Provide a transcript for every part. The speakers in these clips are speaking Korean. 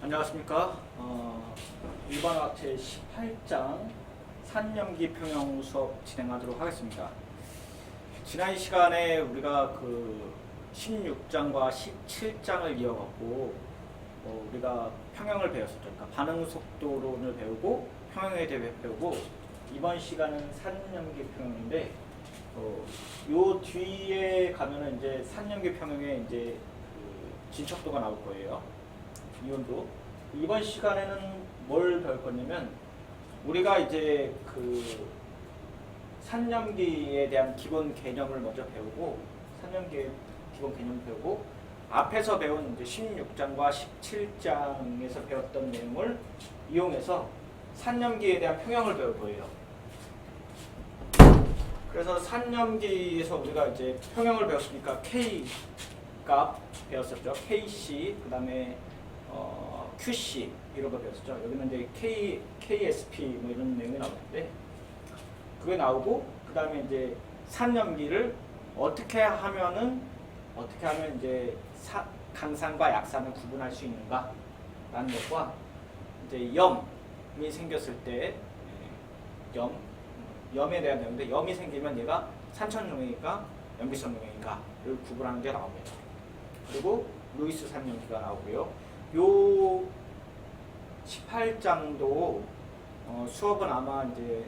안녕하십니까. 일반화학 제18장 산염기 평형 수업 진행하도록 하겠습니다. 지난 시간에 우리가 그 16장과 17장을 이어갖고 우리가 평형을 배웠었죠. 그러니까 반응 속도론을 배우고 평형에 대해 배우고, 이번 시간은 산염기 평형인데 요 뒤에 가면은 이제 산염기 평형에 이제 그 진척도가 나올 거예요. 이온도. 이번 시간에는 뭘 배울 거냐면, 우리가 이제 그 산염기에 대한 기본 개념을 먼저 배우고, 산염기의 기본 개념을 배우고, 앞에서 배운 이제 16장과 17장에서 배웠던 내용을 이용해서 산염기에 대한 평형을 배울 거예요. 그래서 산염기에서 우리가 이제 평형을 배웠으니까 K 값 배웠었죠. KC, 그 다음에 QC 이런 거 배웠었죠. 여기는 이제 KSP 뭐 이런 내용이 나오는데, 그게 나오고, 그 다음에 이제 산염기를 어떻게 하면 이제 강산과 약산을 구분할 수 있는가라는 것과, 이제 염이 생겼을 때 염에 대한 내용인데, 염이 생기면 얘가 산천용액인가 염기성용액인가를 구분하는 게 나옵니다. 그리고 루이스 산염기가 나오고요. 요 18장도 수업은 아마 이제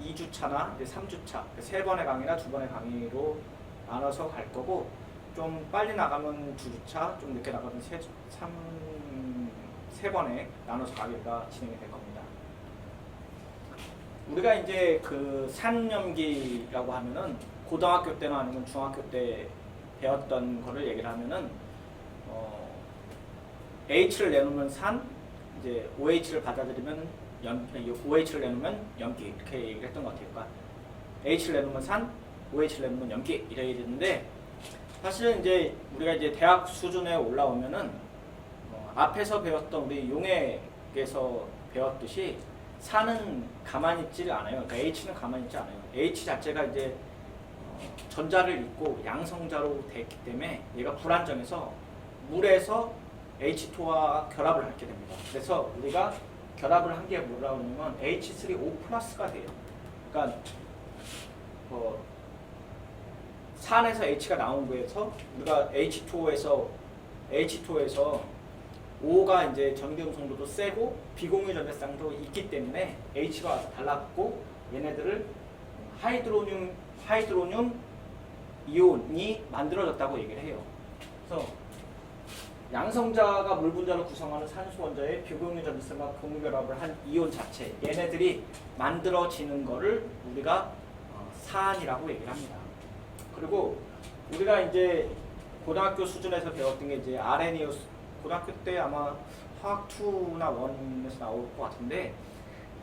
2주차나 이제 3주차, 3번의 강의나 2번의 강의로 나눠서 갈 거고, 좀 빨리 나가면 2주차, 좀 늦게 나가면 3번에 나눠서 강의가 진행이 될 겁니다. 우리가 이제 그 산염기라고 하면은 고등학교 때나 아니면 중학교 때 배웠던 거를 얘기를 하면은 H를 내놓으면 산, 이제 OH를 받아들이면 OH를 내놓으면 염기, 이렇게 얘기를 했던 것 같아요. 그러니까 H를 내놓으면 산, OH를 내놓으면 염기 이렇게 되는데, 사실은 이제 우리가 이제 대학 수준에 올라오면은 앞에서 배웠던 우리 용액에서 배웠듯이 산은 가만히 있지를 않아요. 그러니까 H는 가만히 있지 않아요. H 자체가 이제 전자를 잇고 양성자로 됐기 때문에 얘가 불안정해서 물에서 H2와 결합을 하게 됩니다. 그래서 우리가 결합을 한 게 뭐라고 하냐면 H3O+가 돼요. 그러니까 산에서 H가 나온 거에서 우리가 H2에서 O가 이제 전기음성도도 세고 비공유 전자쌍도 있기 때문에 H가 와서 달라붙고 얘네들을 하이드로늄 이온이 만들어졌다고 얘기를 해요. 그래서 양성자가 물 분자를 구성하는 산소 원자의 비공유 전자쌍과 공유결합을 한 이온 자체, 얘네들이 만들어지는 거를 우리가 산이라고 얘기를 합니다. 그리고 우리가 이제 고등학교 수준에서 배웠던 게 이제 아레니우스, 고등학교 때 아마 화학 2나 1에서 나올 것 같은데,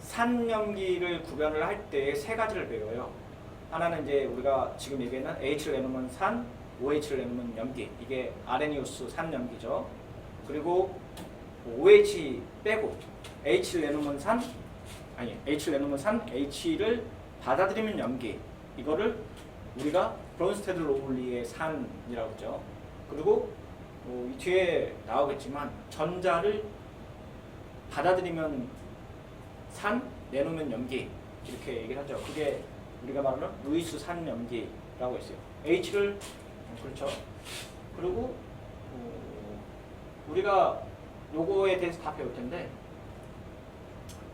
산염기를 구별을 할 때 3가지를 배워요. 하나는 이제 우리가 지금 얘기하는 H를 내놓으면 산, OH를 내놓으면 염기, 이게 아레니우스 산염기죠. 그리고 OH 빼고 H를 내놓으면 산, H를 받아들이면 염기, 이거를 우리가 브론스테드 로울리의 산이라고 하죠. 그리고 이 뒤에 나오겠지만 전자를 받아들이면 산, 내놓으면 염기, 이렇게 얘기를 하죠. 그게 우리가 말하는 루이스 산염기라고 했어요. H를 그렇죠. 그리고 우리가 요거에 대해서 다 배울 텐데,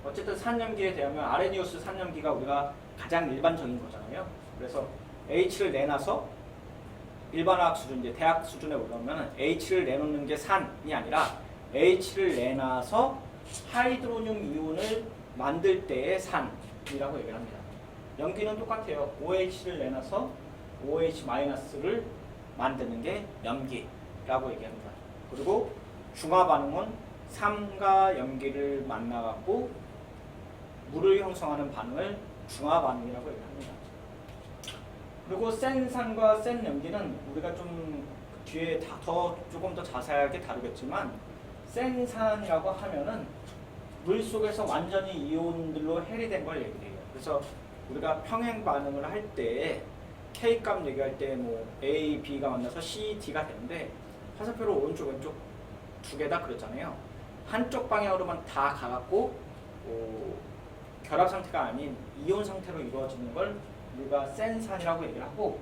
어쨌든 산염기에 대하면 아레니우스 산염기가 우리가 가장 일반적인 거잖아요. 그래서 H를 내놔서 일반화학 수준, 이제 대학 수준에 올라오면 H를 내놓는 게 산이 아니라 H를 내놔서 하이드로늄 이온을 만들 때의 산이라고 얘기를 합니다. 염기는 똑같아요. OH를 내놔서 OH-를 만드는 게 염기라고 얘기합니다. 그리고 중화 반응은 삼가 염기를 만나갖고 물을 형성하는 반응을 중화 반응이라고 얘기합니다. 그리고 센 산과 센 염기는 우리가 좀 뒤에 조금 더 자세하게 다루겠지만, 센 산이라고 하면은 물 속에서 완전히 이온들로 해리된 걸 얘기해요. 그래서 우리가 평행 반응을 할 때 K값 얘기할 때 뭐 A, B가 만나서 C, D가 되는데, 화살표로 오른쪽 왼쪽 두 개 다 그렇잖아요. 한쪽 방향으로만 다 가갖고 결합 상태가 아닌 이온 상태로 이루어지는 걸 우리가 센산이라고 얘기를 하고,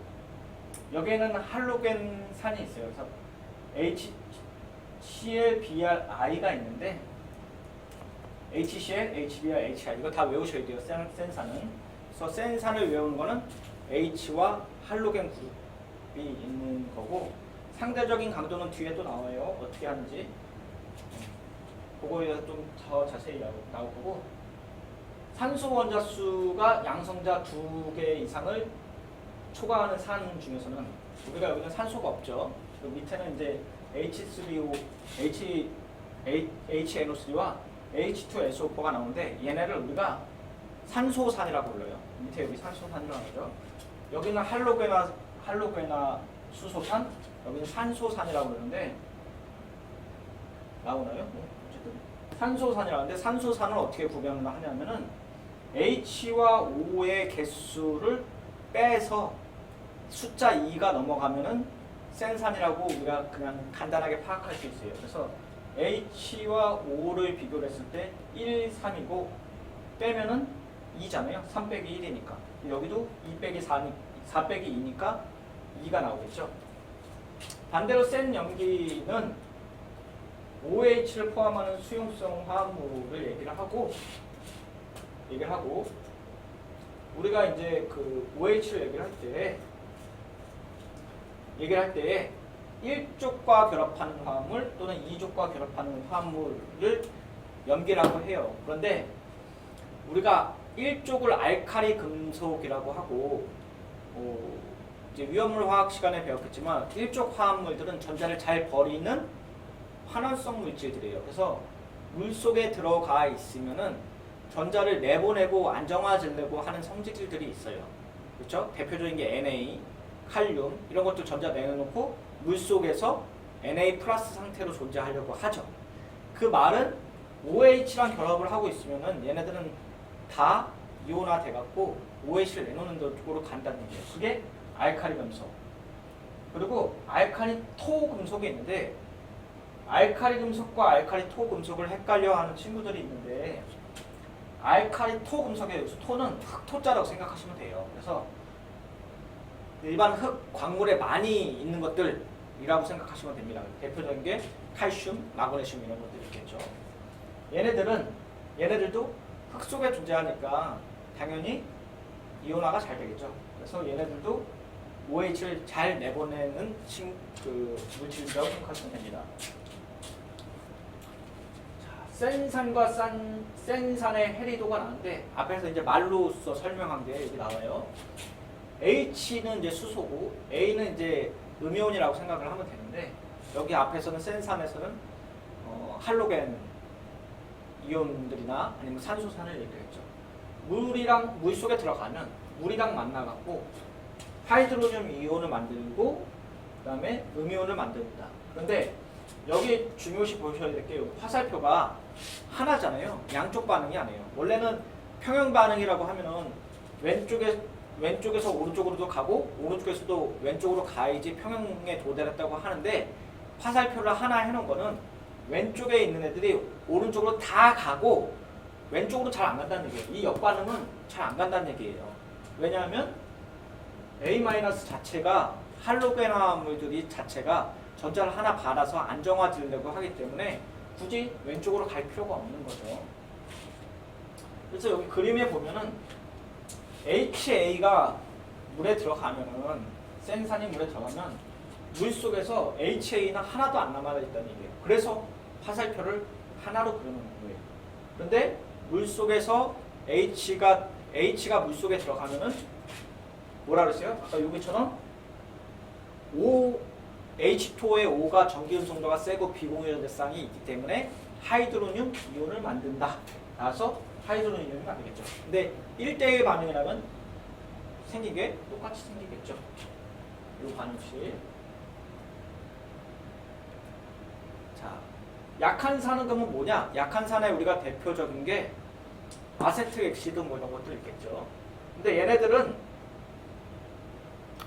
여기에는 할로겐 산이 있어요. 그래서 HCl, Br, I가 있는데 HCl, HBr, HI 이거 다 외우셔야 돼요. 센산은. 그래서 센산을 외우는 거는 H와 할로겐 그룹이 있는 거고, 상대적인 강도는 뒤에 또 나와요. 어떻게 하는지 그거에 대해서 좀 더 자세히 나올 거고, 산소 원자 수가 양성자 2개 이상을 초과하는 산 중에서는 우리가 여기는 산소가 없죠. 그 밑에는 이제 H3O, HNO3와 H2SO4가 나오는데 얘네를 우리가 산소산이라고 불러요. 밑에 여기 산소산이라고 하죠. 여기는 할로게나 수소산, 여기는 산소산이라고 그러는데 나오나요? 어쨌든 산소산이라고 하는데, 산소산을 어떻게 구별을 하냐면은 H와 O의 개수를 빼서 숫자 2가 넘어가면은 센산이라고 우리가 그냥 간단하게 파악할 수 있어요. 그래서 H와 O를 비교를 했을 때 1, 3이고 빼면은 2잖아요. 3 빼기 1이니까. 여기도 2 빼기 4 빼기 2니까 2가 나오겠죠. 반대로 센 염기는 OH를 포함하는 수용성 화합물을 얘기를 하고 우리가 이제 그 OH를 얘기를 할 때 1족과 결합하는 화합물 또는 2족과 결합하는 화합물을 염기라고 해요. 그런데 우리가 1족을 알카리 금속이라고 하고, 이제 위험물 화학 시간에 배웠겠지만 1족 화합물들은 전자를 잘 버리는 환원성 물질들이에요. 그래서 물 속에 들어가 있으면은 전자를 내보내고 안정화되려고 하는 성질들이 있어요. 그렇죠? 대표적인 게 Na, 칼륨 이런 것도 전자 내놓고 물 속에서 Na 플러스 상태로 존재하려고 하죠. 그 말은 OH랑 결합을 하고 있으면은 얘네들은 다 이온화 돼갖고 OH를 내놓는 쪽으로 간다는 얘기예요. 그게 알카리 금속. 그리고 알카리 토 금속이 있는데, 알카리 금속과 알카리 토 금속을 헷갈려하는 친구들이 있는데, 알카리 토 금속의 토는 흑토자라고 생각하시면 돼요. 그래서 일반 흑 광물에 많이 있는 것들이라고 생각하시면 됩니다. 대표적인 게 칼슘, 마그네슘 이런 것들이 있겠죠. 얘네들도 흙 속에 존재하니까 당연히 이온화가 잘 되겠죠. 그래서 얘네들도 OH를 잘 내보내는 물질이라고 생각하시면 됩니다. 센산과 센산의 해리도가 나는데, 앞에서 이제 말로써 설명한 게 여기 나와요. H는 이제 수소고 A는 이제 음이온이라고 생각을 하면 되는데, 여기 앞에서는 센산에서는 할로겐 이온들이나 아니면 산소산을 얘기했죠. 물 속에 들어가면 물이랑 만나갖고 하이드로늄 이온을 만들고 그다음에 음이온을 만듭니다. 그런데 여기 중요시 보셔야 될 게 화살표가 하나잖아요. 양쪽 반응이 아니에요. 원래는 평형 반응이라고 하면은 왼쪽에서 오른쪽으로도 가고 오른쪽에서도 왼쪽으로 가야지 평형에 도달했다고 하는데, 화살표를 하나 해놓은 거는 왼쪽에 있는 애들이 오른쪽으로 다 가고 왼쪽으로 잘 안 간다는 얘기예요. 이 역반응은 잘 안 간다는 얘기예요. 왜냐하면 A- 자체가 할로겐 화합물들이 자체가 전자를 하나 받아서 안정화되려고 하기 때문에 굳이 왼쪽으로 갈 필요가 없는 거죠. 그래서 여기 그림에 보면은 HA가 물에 들어가면은, 센산이 물에 들어가면 물 속에서 HA는 하나도 안 남아있다는 얘기예요. 그래서 화살표를 하나로 그려놓는 거예요. 그런데 물 속에서 H가 물 속에 들어가면은 뭐라 그랬어요? 아까 여기처럼 H2O의 O가 전기 운송도가 세고 비공유전 대상이 있기 때문에 하이드로늄 이온을 만든다. 따라서 하이드로늄 이온이 만들겠죠. 근데 1대1 반응이라면 생긴 게 똑같이 생기겠죠. 이 반응식. 자, 약한 산은 그러면 뭐냐? 약한 산에 우리가 대표적인 게 아세트엑시드 뭐 이런 것들 있겠죠. 근데 얘네들은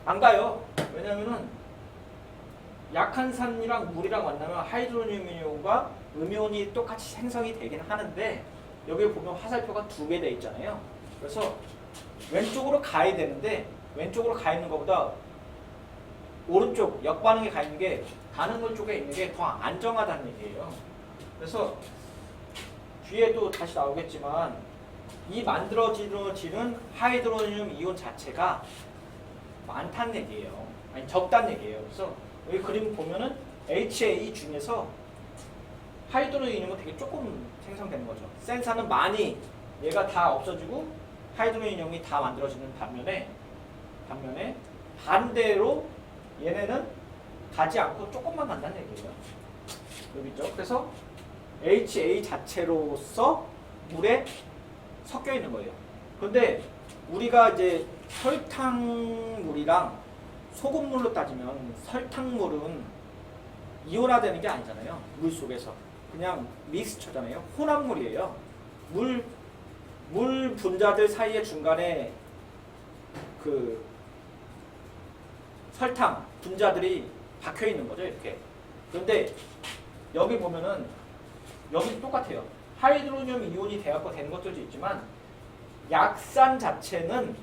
안 가요. 왜냐면은 약한 산이랑 물이랑 만나면 하이드로늄 이온과 음이온이 똑같이 생성이 되긴 하는데 여기 보면 화살표가 2개 돼 있잖아요. 그래서 왼쪽으로 가야 되는데 왼쪽으로 가 있는 것보다 오른쪽 역반응에 가 있는 게 반응물 쪽에 있는 게 더 안정하다는 얘기예요. 그래서 뒤에도 다시 나오겠지만 이 만들어지는 하이드로늄 이온 자체가 많다는 얘기예요. 아니 적다는 얘기예요. 그래서 여기 그림 보면은 HA 중에서 하이드로늄은 되게 조금 생성되는 거죠. 센산은 많이 얘가 다 없어지고 하이드로늄이 다 만들어지는 반면에 반대로 얘네는 가지 않고 조금만 간다는 얘기예요. 여기 있죠. 그래서 HA 자체로서 물에 섞여 있는 거예요. 근데 우리가 이제 설탕물이랑 소금물로 따지면 설탕물은 이온화되는 게 아니잖아요. 물 속에서. 그냥 믹스처잖아요. 혼합물이에요. 물 분자들 사이에 중간에 그 설탕 분자들이 박혀 있는 거죠. 이렇게. 그런데 여기 보면은 여기 똑같아요. 하이드로늄 이온이 돼갖고 되는 것들도 있지만 약산 자체는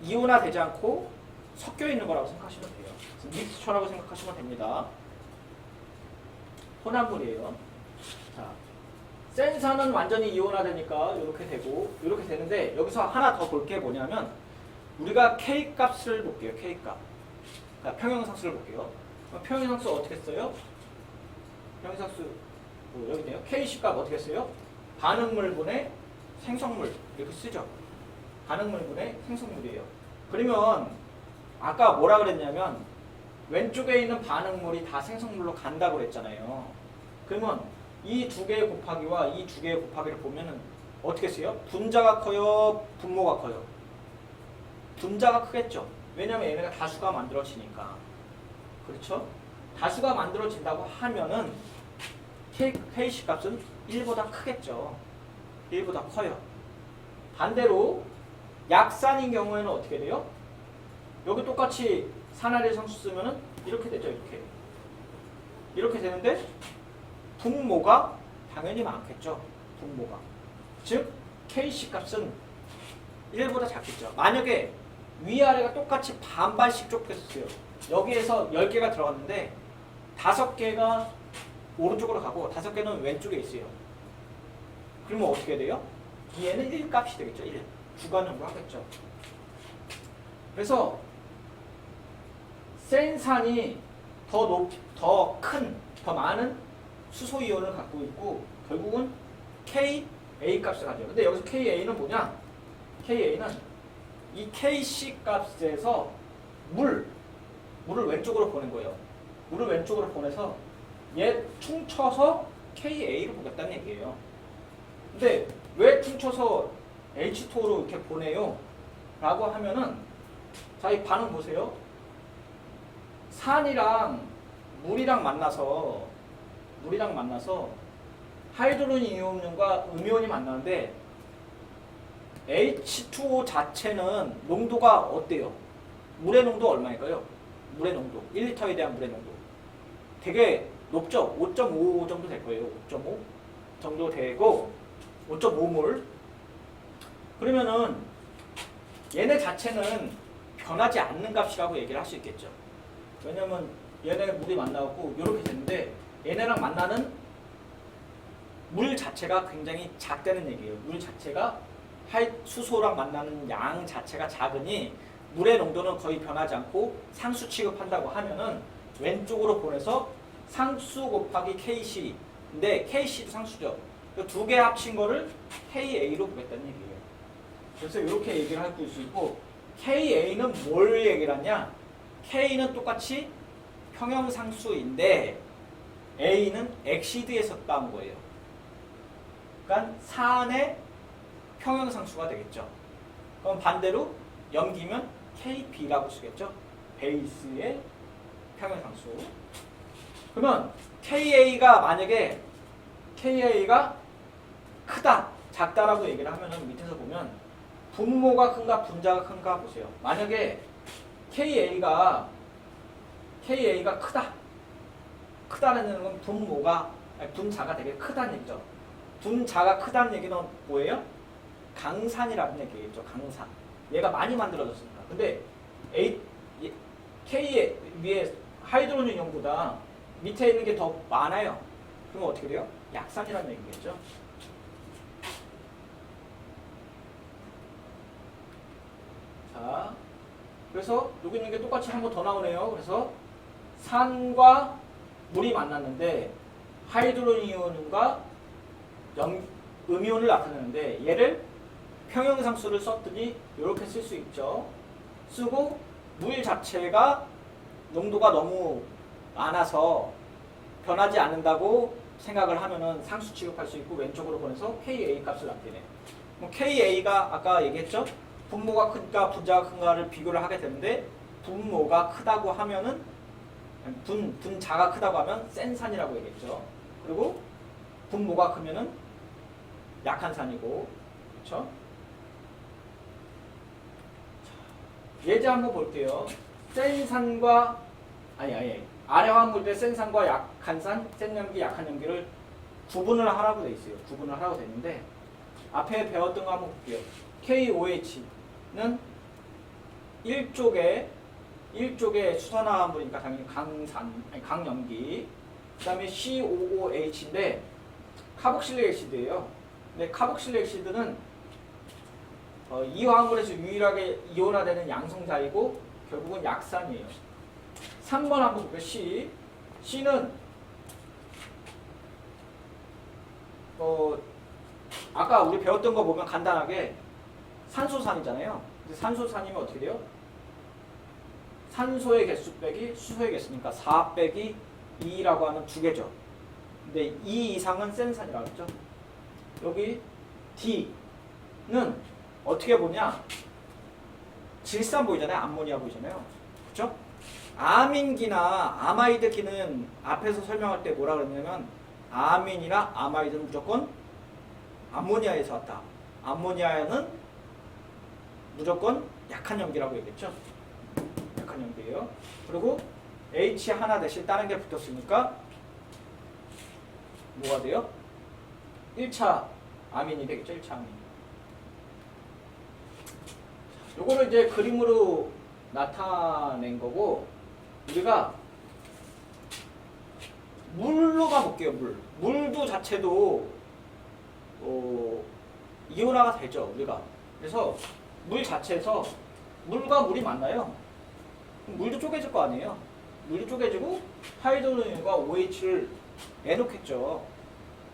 이온화되지 않고 섞여 있는 거라고 생각하시면 돼요. 믹스처라고 생각하시면 됩니다. 혼합물이에요. 자, 센산은 완전히 이온화되니까 이렇게 되고 이렇게 되는데 여기서 하나 더 볼 게 뭐냐면 우리가 K 값을 볼게요. K 값. 자, 평형상수를 볼게요. 평형상수 어떻게 써요? 평형상수 여기 있네요. K식 값 어떻게 써요? 반응물분의 생성물 이렇게 쓰죠. 반응물분의 생성물이에요. 그러면 아까 뭐라 그랬냐면 왼쪽에 있는 반응물이 다 생성물로 간다고 그랬잖아요. 그러면 이 두 개의 곱하기와 이 두 개의 곱하기를 보면은 어떻게 써요? 분자가 커요? 분모가 커요? 분자가 크겠죠. 왜냐면 얘네가 다수가 만들어지니까. 그렇죠? 다수가 만들어진다고 하면은 K식 값은 1보다 크겠죠. 1보다 커요. 반대로 약산인 경우에는 어떻게 돼요? 여기 똑같이 산화를 상수 쓰면은 이렇게 되죠. 이렇게 되는데 분모가 당연히 많겠죠. 분모가. 즉 K식 값은 1보다 작겠죠. 만약에 위아래가 똑같이 반반씩 좁혔어요. 여기에서 10개가 들어갔는데 5개가 오른쪽으로 가고 5개는 왼쪽에 있어요. 그러면 어떻게 돼요? 얘는 1값이 되겠죠. 1. 주관용구 하겠죠. 그래서 센산이 더 많은 수소이온을 갖고 있고 결국은 Ka 값을 가져요. 근데 여기서 Ka는 뭐냐? Ka는 이 K식 값에서 물을 왼쪽으로 보낸 거예요. 물을 왼쪽으로 보내서 얘 퉁쳐서 KA로 보겠다는 얘기예요. 근데 왜 퉁쳐서 H2O로 이렇게 보내요? 라고 하면은 자, 이 반응 보세요. 산이랑 물이랑 만나서 하이드로늄 이온과 음이온이 만나는데 H2O 자체는 농도가 어때요? 물의 농도 얼마일까요? 물의 농도 1리터에 대한 물의 농도 되게 높죠? 5.5 정도 될 거예요. 5.5 정도 되고 5.5몰. 그러면은 얘네 자체는 변하지 않는 값이라고 얘기를 할 수 있겠죠. 왜냐면 얘네 물이 만나고 이렇게 되는데 얘네랑 만나는 물 자체가 굉장히 작다는 얘기예요. 물 자체가 수소랑 만나는 양 자체가 작으니 물의 농도는 거의 변하지 않고 상수 취급한다고 하면은 왼쪽으로 보내서 상수 곱하기 KC인데 KC도 상수죠. 두 개 합친 거를 KA로 보겠다는 얘기예요. 그래서 이렇게 얘기를 할 수 있고 KA는 뭘 얘기를 하냐? K는 똑같이 평형상수인데 A는 엑시드에서 따온 거예요. 그러니까 산의 평형상수가 되겠죠. 그럼 반대로 염기면 KB라고 쓰겠죠. 베이스의 평형상수. 그러면 KA가 만약에 KA가 크다, 작다라고 얘기를 하면은 밑에서 보면 분모가 큰가 분자가 큰가 보세요. 만약에 KA가 KA가 크다는 건 분자가 되게 크다는 얘기죠. 분자가 크다는 얘기는 뭐예요? 강산이라는 얘기겠죠. 강산. 얘가 많이 만들어졌습니다. 근데 K의 위에 하이드로겐 이온보다 밑에 있는 게 더 많아요. 그럼 어떻게 돼요? 약산이라는 얘기겠죠. 자, 그래서 여기 있는 게 똑같이 한 번 더 나오네요. 그래서 산과 물이 만났는데 하이드로겐 이온과 음이온을 나타내는데 얘를 평형상수를 썼더니 이렇게 쓸 수 있죠. 쓰고 물 자체가 농도가 너무 많아서 변하지 않는다고 생각을 하면은 상수 취급할 수 있고 왼쪽으로 보내서 KA 값을 나타내요. 그럼 KA가 아까 얘기했죠? 분모가 큰가 분자가 큰가를 비교를 하게 되는데 분모가 크다고 하면은 분자가 크다고 하면 센 산이라고 얘기했죠. 그리고 분모가 크면은 약한 산이고, 그렇죠? 예제 한번 볼게요. 센 산과 아래 화물대 센 산과 약한 산, 센 염기, 약한 염기를 구분을 하라고 돼 있어요. 구분을 하라고 돼 있는데 앞에 배웠던 거 한번 볼게요. KOH는 1쪽에 수산화물이니까 당연히 강염기. 그다음에 COOH인데 카복실릭 액시드예요. 근데 카복실릭 액시드는 이 화물에서 유일하게 이온화되는 양성자이고 결국은 약산이에요. 3번 한번 볼게요. C는 아까 우리 배웠던 거 보면 간단하게 산소산이잖아요. 근데 산소산이면 어떻게 돼요? 산소의 개수 빼기 수소의 개수니까 4 빼기 2라고 하는 두 개죠. 근데 2 이상은 센 산이라고 했죠. 여기 D는 어떻게 보냐? 질산 보이잖아요. 암모니아 보이잖아요. 그렇죠? 아민기나 아마이드기는 앞에서 설명할 때 뭐라 그랬냐면 아민이나 아마이드는 무조건 암모니아에서 왔다. 암모니아는 무조건 약한 염기라고 얘기했죠. 약한 염기예요. 그리고 H 하나 대신 다른 게 붙었으니까 뭐가 돼요? 1차 아민이 되겠죠. 1차 아민. 요거를 이제 그림으로 나타낸 거고 우리가 물로 가볼게요. 물도 자체도 이온화가 되죠. 우리가. 그래서 물 자체에서 물과 물이 만나요. 물도 쪼개질 거 아니에요. 물이 쪼개지고 하이드로겐과 OH를 내놓겠죠.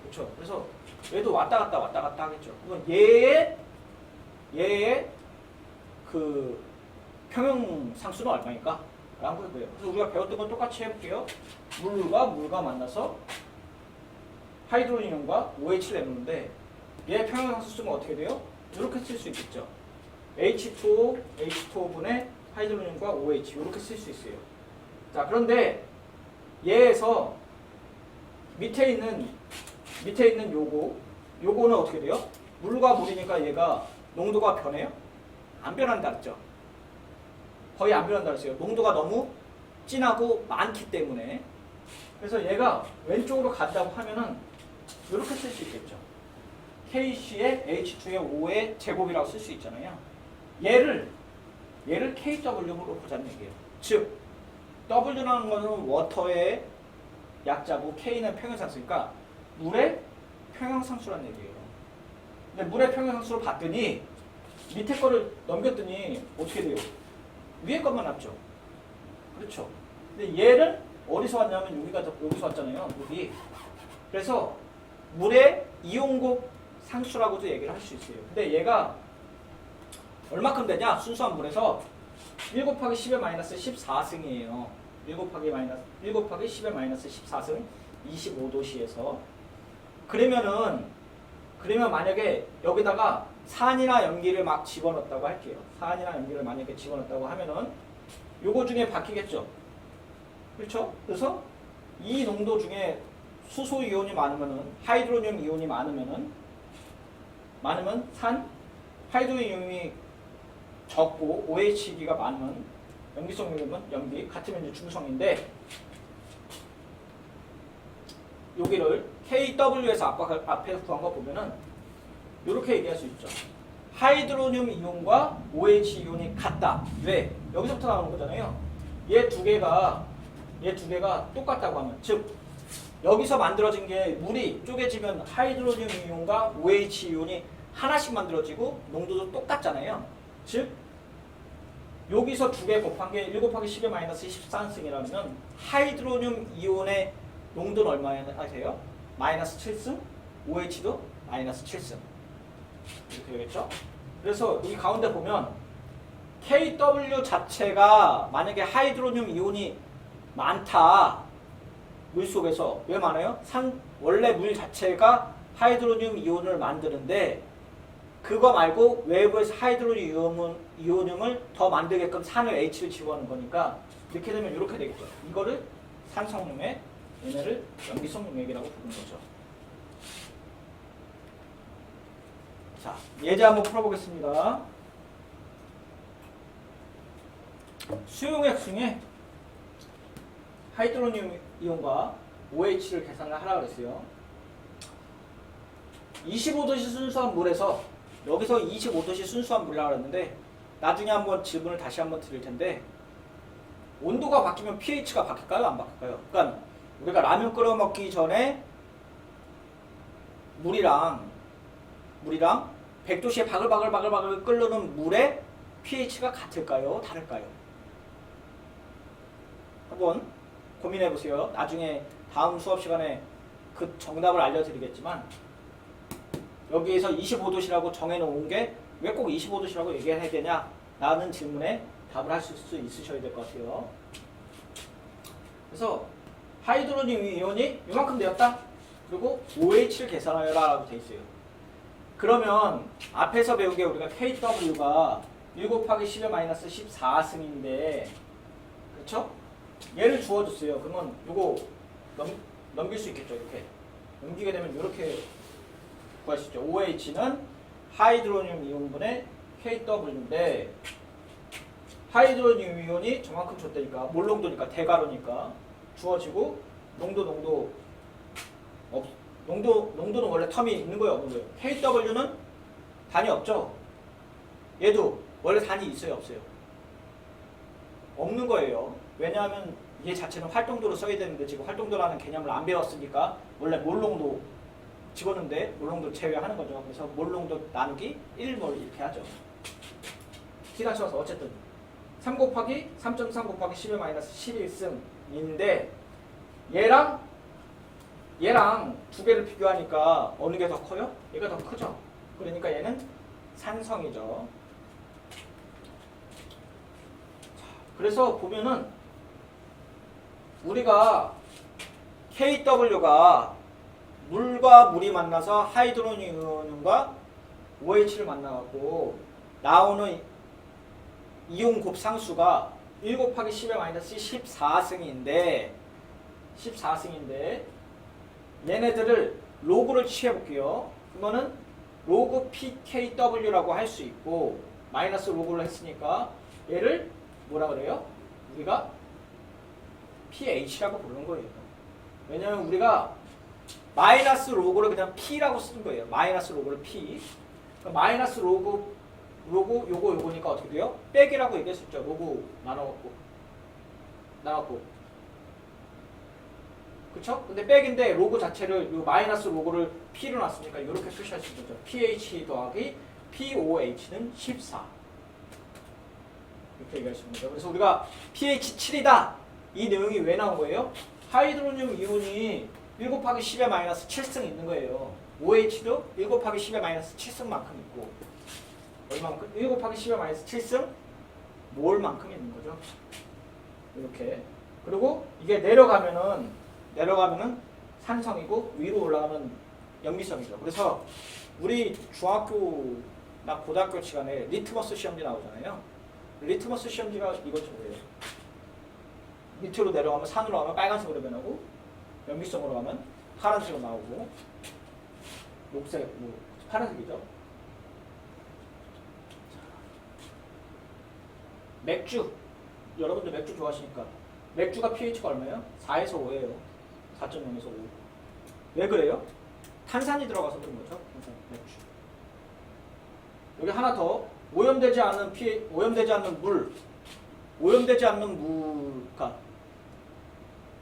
그렇죠. 그래서 얘도 왔다 갔다 하겠죠. 그건 얘의 그 평형 상수는 얼마니까? 라는 거예요. 그래서 우리가 배웠던 건 똑같이 해볼게요. 물과 만나서 하이드로겐과 OH를 내놓는데 얘 평형 상수 쓰면 어떻게 돼요? 이렇게 쓸 수 있겠죠. H2O분의 하이드로겐과 OH 이렇게 쓸 수 있어요. 자, 그런데 얘에서 밑에 있는 요거는 어떻게 돼요? 물과 물이니까 얘가 농도가 변해요? 안 변한다 그랬죠? 거의 안 변한다 그랬어요. 농도가 너무 진하고 많기 때문에. 그래서 얘가 왼쪽으로 간다고 하면은 이렇게 쓸 수 있겠죠. KC의 H2의 5의 제곱이라고 쓸 수 있잖아요. 얘를 KW로 보자는 얘기예요. 즉 W라는 것은 워터의 약자고 K는 평형상수니까 물의 평형상수라는 얘기예요. 근데 물의 평형상수로 봤더니 밑에 거를 넘겼더니 어떻게 돼요? 위에 것만 남죠. 그렇죠. 근데 얘를 어디서 왔냐면 여기서 왔잖아요. 여기. 그래서 물의 이온곡 상수라고도 얘기를 할 수 있어요. 근데 얘가 얼마큼 되냐? 순수한 물에서 1 곱하기 10의 마이너스 14승이에요. 1 곱하기 10의 마이너스 14승 25도씨에서 그러면 만약에 여기다가 산이나 염기를 막 집어넣었다고 할게요. 산이나 염기를 만약에 집어넣었다고 하면은 요거 중에 바뀌겠죠. 그렇죠? 그래서 이 농도 중에 수소 이온이 많으면은 하이드로늄 이온이 많으면 산 하이드로늄 이온이 적고 OH기가 많으면 염기성 이온은 염기 같으면 이제 중성인데 여기를 KW에서 앞에 구한 거 보면은 이렇게 얘기할 수 있죠. 하이드로늄 이온과 OH 이온이 같다. 왜? 여기서부터 나오는 거잖아요. 얘 두 개가 똑같다고 하면, 즉 여기서 만들어진 게 물이 쪼개지면 하이드로늄 이온과 OH 이온이 하나씩 만들어지고 농도도 똑같잖아요. 즉 여기서 두 개 곱한 게 1 곱하기 10의 마이너스 14승이라면 하이드로늄 이온의 농도는 얼마나 하세요? 마이너스 7승, OH도 마이너스 7승. 이렇게 되겠죠? 그래서 여기 가운데 보면 KW 자체가 만약에 하이드로늄 이온이 많다. 물 속에서 왜 많아요? 원래 물 자체가 하이드로늄 이온을 만드는데 그거 말고 외부에서 하이드로늄 이온을 더 만들게끔 산을 H를 집어넣는 거니까 이렇게 되면 이렇게 되겠죠. 이거를 산성용액, 얘네를 염기성용액이라고 부르는 거죠. 자, 예제 한번 풀어보겠습니다. 수용액 중에 하이드로늄 이온과 OH를 계산을 하라고 그랬어요. 25도씨 순수한 물에서 여기서 25도씨 순수한 물이라고 그랬는데 나중에 한번 질문을 다시 한번 드릴 텐데 온도가 바뀌면 pH가 바뀔까요? 안 바뀔까요? 그러니까 우리가 라면 끓여 먹기 전에 물이랑 100도씨에 바글바글 끓는 물의 pH가 같을까요? 다를까요? 한번 고민해 보세요. 나중에 다음 수업 시간에 그 정답을 알려드리겠지만 여기에서 25도씨라고 정해놓은 게 왜 꼭 25도씨라고 얘기해야 되냐? 라는 질문에 답을 하실 수 있으셔야 될 것 같아요. 그래서 하이드로늄 이온이 이만큼 되었다. 그리고 OH를 계산하여라 라고 돼 있어요. 그러면 앞에서 배운 게 우리가 KW가 1 곱하기 10의 마이너스 14승인데 그렇죠? 얘를 주어줬어요. 그러면 이거 넘길 수 있겠죠. 이렇게 넘기게 되면 이렇게 구할 수 있죠. OH는 하이드로늄 이온분의 KW인데 하이드로늄 이온이 저만큼 줬다니까 몰농도니까 대가로니까 주어지고 농도는 원래 텀이 있는 거예요, 없는 거예요? KW는 단위 없죠? 얘도 원래 단위 있어요, 없어요? 없는 거예요. 왜냐하면 얘 자체는 활동도로 써야 되는데 지금 활동도라는 개념을 안 배웠으니까 원래 몰농도 집었는데 몰농도 제외하는 거죠. 그래서 몰농도 나누기 1몰 이렇게 하죠. 기다 쳐서 어쨌든 3 곱하기 3.3 곱하기 10의 마이너스 11승인데 얘랑 두 개를 비교하니까 어느 게 더 커요? 얘가 더 크죠. 그러니까 얘는 산성이죠. 그래서 보면은 우리가 KW가 물과 물이 만나서 하이드로늄과 OH를 만나갖고 나오는 이온 곱상수가 1 곱하기 10의 마이너스 14승인데 얘네들을 로그를 취해볼게요. 그러면은 로그 PKW라고 할 수 있고 마이너스 로그를 했으니까 얘를 뭐라 그래요? 우리가 pH라고 부르는 거예요. 왜냐면 우리가 마이너스 로그를 그냥 P라고 쓰는 거예요. 마이너스 로그를 P. 그러니까 마이너스 로그 요거니까 어떻게 돼요? 빼기라고 얘기할 수 있죠. 로그 나눠갖고. 그쵸? 근데 백인데 로그 자체를 요 마이너스 로그를 P로 놨으니까 이렇게 표시할 수 있죠. pH 더하기 POH는 14. 이렇게 얘기할 수 있는 거죠. 그래서 우리가 pH 7이다. 이 내용이 왜 나온 거예요? 하이드로늄 이온이 1 곱하기 10의 마이너스 7승 있는 거예요. OH도 1 곱하기 10의 마이너스 7승만큼 있고 얼마만큼? 1 곱하기 10의 마이너스 7승 몰만큼 있는 거죠. 이렇게. 그리고 이게 내려가면은 산성이고 위로 올라가면 염기성이죠. 그래서 우리 중학교나 고등학교 시간에 리트머스 시험지 나오잖아요. 리트머스 시험지가 이거죠. 밑으로 내려가면 산으로 가면 빨간색으로 변하고 염기성으로 가면 파란색으로 나오고 녹색, 파란색이죠. 여러분들 맥주 좋아하시니까 맥주가 pH가 얼마예요? 4에서 5예요. 4.0에서 5. 왜 그래요? 탄산이 들어가서 그런 거죠. 탄산, 맥주. 여기 하나 더. 오염되지 않는 물가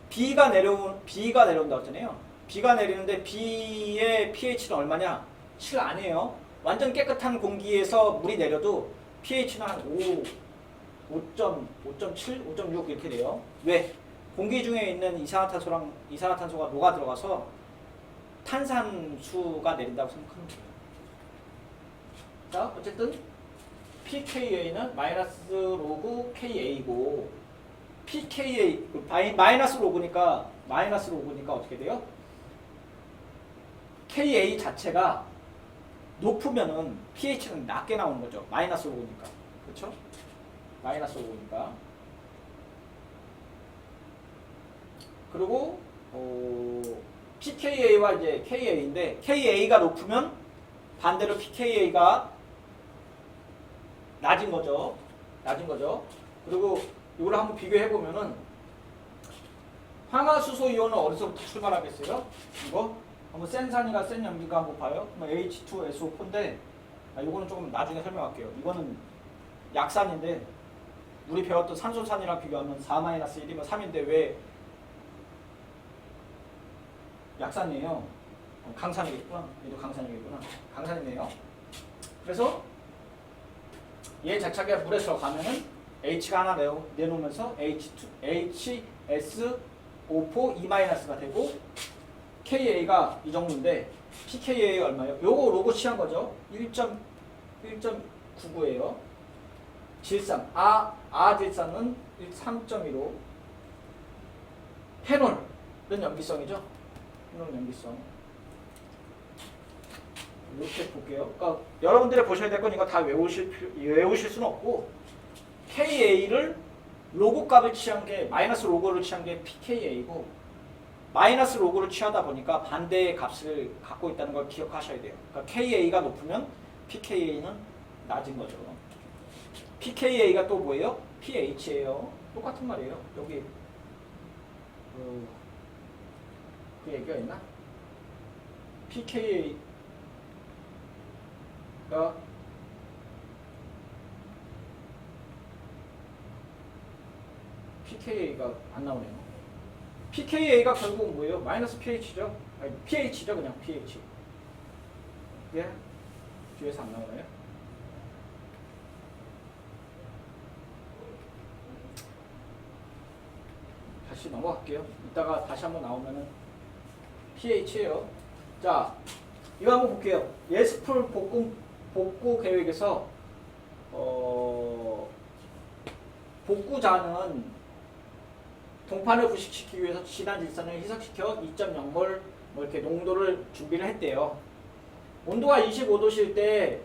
B가 내려온다고 했잖아요. B가 내리는데 B의 pH는 얼마냐? 7 아니에요. 완전 깨끗한 공기에서 물이 내려도 pH는 한 5.7, 5.6 이렇게 돼요. 왜? 공기 중에 있는 이산화탄소가 녹아 들어가서 탄산수가 내린다고 생각하면 돼요. 자, 어쨌든 pKa는 마이너스 로그 Ka고 pKa 마이너스 로그니까 어떻게 돼요? Ka 자체가 높으면은 pH는 낮게 나오는 거죠. 마이너스 로그니까. 그렇죠? 마이너스 로그니까. 그리고 pKa와 이제 Ka인데 Ka가 높으면 반대로 pKa가 낮은 거죠. 그리고 이걸 한번 비교해 보면은 황화수소 이온은 어디서부터 출발하겠어요? 이거 한번 센 산이가 센 염기가 한번 봐요. H2SO4인데 이거는 조금 나중에 설명할게요. 이거는 약산인데 우리 배웠던 산소산이랑 비교하면 4-1이면 3인데 왜 약산이에요? 강산이겠구나. 얘도 강산이겠구나. 강산이네요. 그래서 얘 자체가 물에 들어가면은 H가 하나 내놓으면서 HSO4E-가 되고 KA가 이 정도인데 pKa가 얼마예요? 요거 로고 취한 거죠. 1.99예요. 질산 질산은 3.15. 페놀은 염기성이죠. 페놀 염기성. 이렇게 볼게요. 그러니까 여러분들이 보셔야 될 건 이거 다 외우실 수는 없고 KA를 로고 값을 취한 게 마이너스 로고를 취한 게 pKa고 마이너스 로고를 취하다 보니까 반대의 값을 갖고 있다는 걸 기억하셔야 돼요. 그러니까 KA가 높으면 pKa는 낮은 거죠. pKa가 또 뭐예요? pH예요. 똑같은 말이에요. 여기 그 얘기가 있나? pKa가 안 나오네요. pKa가 결국 뭐예요? 마이너스 pH죠? 아니 pH죠, 그냥 pH. 예? 뒤에서 안 나오나요? 다시 넘어갈게요. 이따가 다시 한번 나오면은 pH예요. 자, 이거 한번 볼게요. 예스풀 복구 계획에서 복구자는 동판을 부식시키기 위해서 진한 질산을 희석시켜 2.0몰 뭐 이렇게 농도를 준비를 했대요. 온도가 25도실 때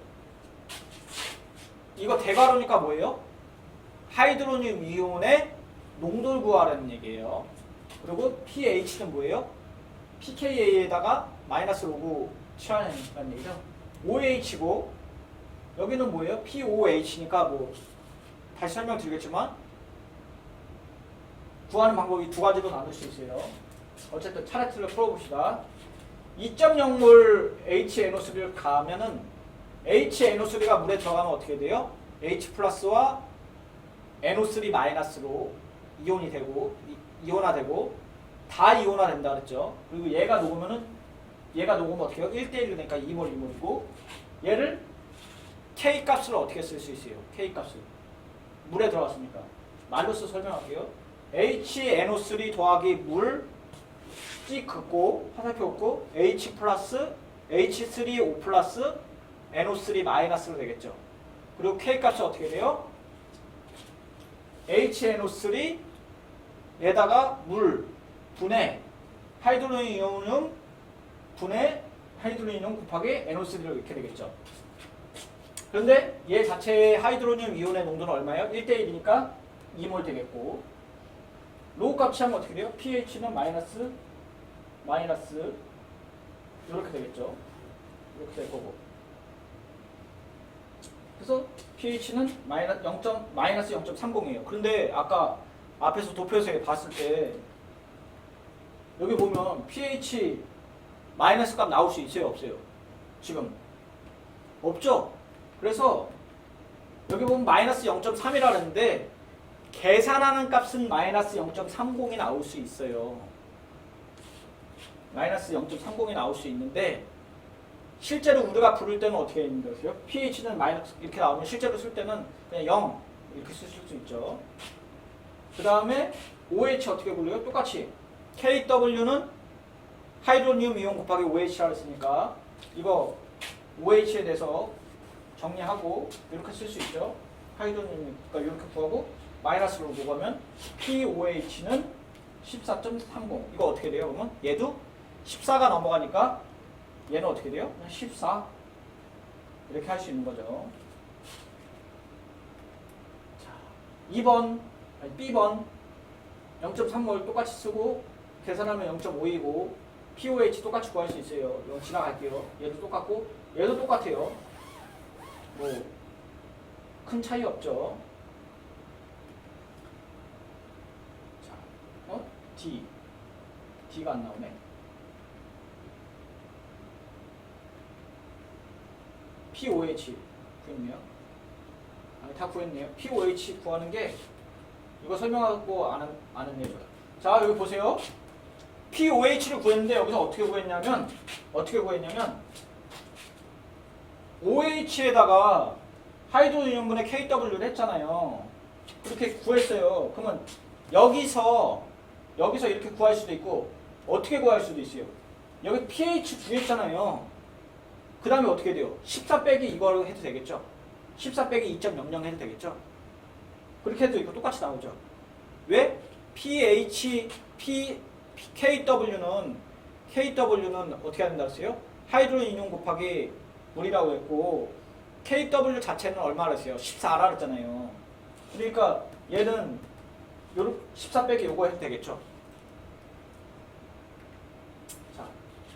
이거 대괄호니까 뭐예요? 하이드로늄 이온의 농도를 구하라는 얘기예요. 그리고 pH는 뭐예요? pKa에다가 마이너스 로그 취하는 얘기죠. OH고 여기는 뭐예요? POH니까 뭐 다시 설명드리겠지만 구하는 방법이 두 가지로 나눌 수 있어요. 어쨌든 차례트를 풀어봅시다. 2.0몰 HNO3를 가면은 HNO3가 물에 들어가면 어떻게 돼요? H 플러스와 NO3 마이너스로 이온이 되고 이온화되고 다 이온화 된다 그랬죠. 그리고 얘가 녹으면 어떻게 해요? 1대1로 되니까 2몰이고 얘를 K 값을 어떻게 쓸 수 있어요? K 값을 물에 들어갔으니까 말로써 설명할게요. HNO3 더하기 물 찍 긋고 화살표 긋고 H 플러스 H3O 플러스 NO3 마이너스로 되겠죠. 그리고 K 값이 어떻게 돼요? HNO3에다가 물 분해 하이드로니um 분해 하이드로니um 곱하기 NO3로 이렇게 되겠죠. 그런데 얘 자체의 하이드로늄 이온의 농도는 얼마예요? 1대1이니까 2몰 되겠고 로우 값이 하면 어떻게 돼요? pH는 마이너스 이렇게 되겠죠. 이렇게 될 거고. 그래서 pH는 마이너스 0.30이에요. 그런데 아까 앞에서 도표에서 봤을 때 여기 보면 pH 마이너스 값 나올 수 있어요? 없어요? 지금 없죠? 그래서 여기 보면 마이너스 0.3이라는데 계산하는 값은 마이너스 0.30이 나올 수 있어요. 마이너스 0.30이 나올 수 있는데 실제로 우리가 부를 때는 어떻게 있는 거예요? pH는 마이너스 이렇게 나오면 실제로 쓸 때는 그냥 0 이렇게 쓰실 수 있죠. 그 다음에 OH 어떻게 불러요? 똑같이 KW는 하이드로늄 이온 곱하기 OH라 했으니까 이거 OH에 대해서 정리하고 이렇게 쓸 수 있죠. 하이드로늄이니까 이렇게 구하고 마이너스로 보면 POH는 14.30 이거 어떻게 돼요? 그러면 얘도 14가 넘어가니까 얘는 어떻게 돼요? 14 이렇게 할 수 있는 거죠. 자, 2번 B번 0.3몰 똑같이 쓰고 계산하면 0.5이고 POH 똑같이 구할 수 있어요. 이거 지나갈게요. 얘도 똑같고 얘도 똑같아요. 뭐 큰 차이 없죠. 자, D가 안 나오네. POH 구했네요. 아니, 다 구했네요. POH 구하는 게 이거 설명하고 안 했네요. 자, 여기 보세요. POH를 구했는데 여기서 어떻게 구했냐면 OH에다가 하이드로늄분의 KW를 했잖아요. 그렇게 구했어요. 그러면 여기서 이렇게 구할 수도 있고 어떻게 구할 수도 있어요. 여기 pH 구했잖아요. 그 다음에 어떻게 돼요? 14 빼기 이걸 해도 되겠죠? 14 빼기 2.00 해도 되겠죠? 그렇게 해도 이거 똑같이 나오죠? 왜? KW는 어떻게 한다 했어요? 하이드로늄 곱하기 물이라고 했고 KW 자체는 얼마나 했어요? 14라 그랬잖아요. 그러니까 얘는 14 빼기 요거 해도 되겠죠? 자,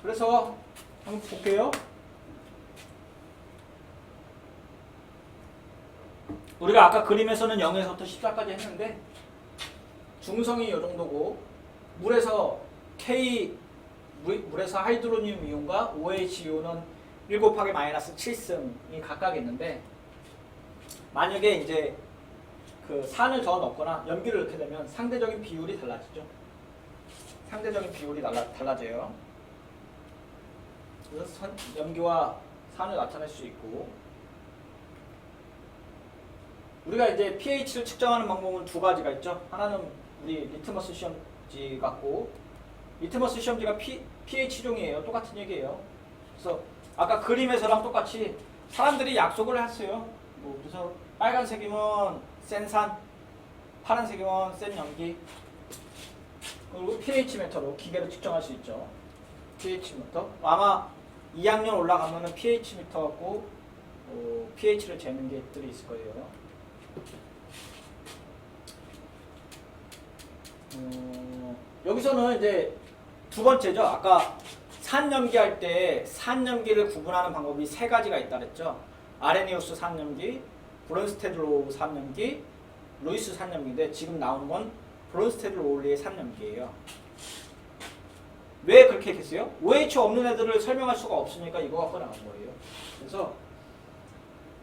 그래서 한번 볼게요. 우리가 아까 그림에서는 0에서부터 14까지 했는데 중성이 이 정도고 물에서 하이드로늄 이온과 OH 이온은 1 곱하기 마이너스 7승이 각각 있는데 만약에 이제 그 산을 더 넣거나 염기를 넣게 되면 상대적인 비율이 달라지죠. 상대적인 비율이 달라져요. 그래서 염기와 산을 나타낼 수 있고 우리가 이제 pH를 측정하는 방법은 두 가지가 있죠. 하나는 우리 리트머스 시험지 같고 리트머스 시험지가 pH종이에요. 똑같은 얘기예요. 그래서 아까 그림에서랑 똑같이 사람들이 약속을 했어요. 뭐 그래서 빨간색이면 센 산, 파란색이면 센 염기. 그리고 pH 미터로 기계로 측정할 수 있죠. pH 미터. 아마 2학년 올라가면은 pH 미터 갖고 pH를 재는 게들이 있을 거예요. 여기서는 이제 두 번째죠. 아까 산염기 할 때 산염기를 구분하는 방법이 세 가지가 있다 그랬죠. 아레니우스 산염기, 브론스테드 산염기, 루이스 산염기인데 지금 나오는 건 브론스테드 로울리의 산염기예요. 왜 그렇게 했어요? OH 없는 애들을 설명할 수가 없으니까 이거 갖고 나온 거예요. 그래서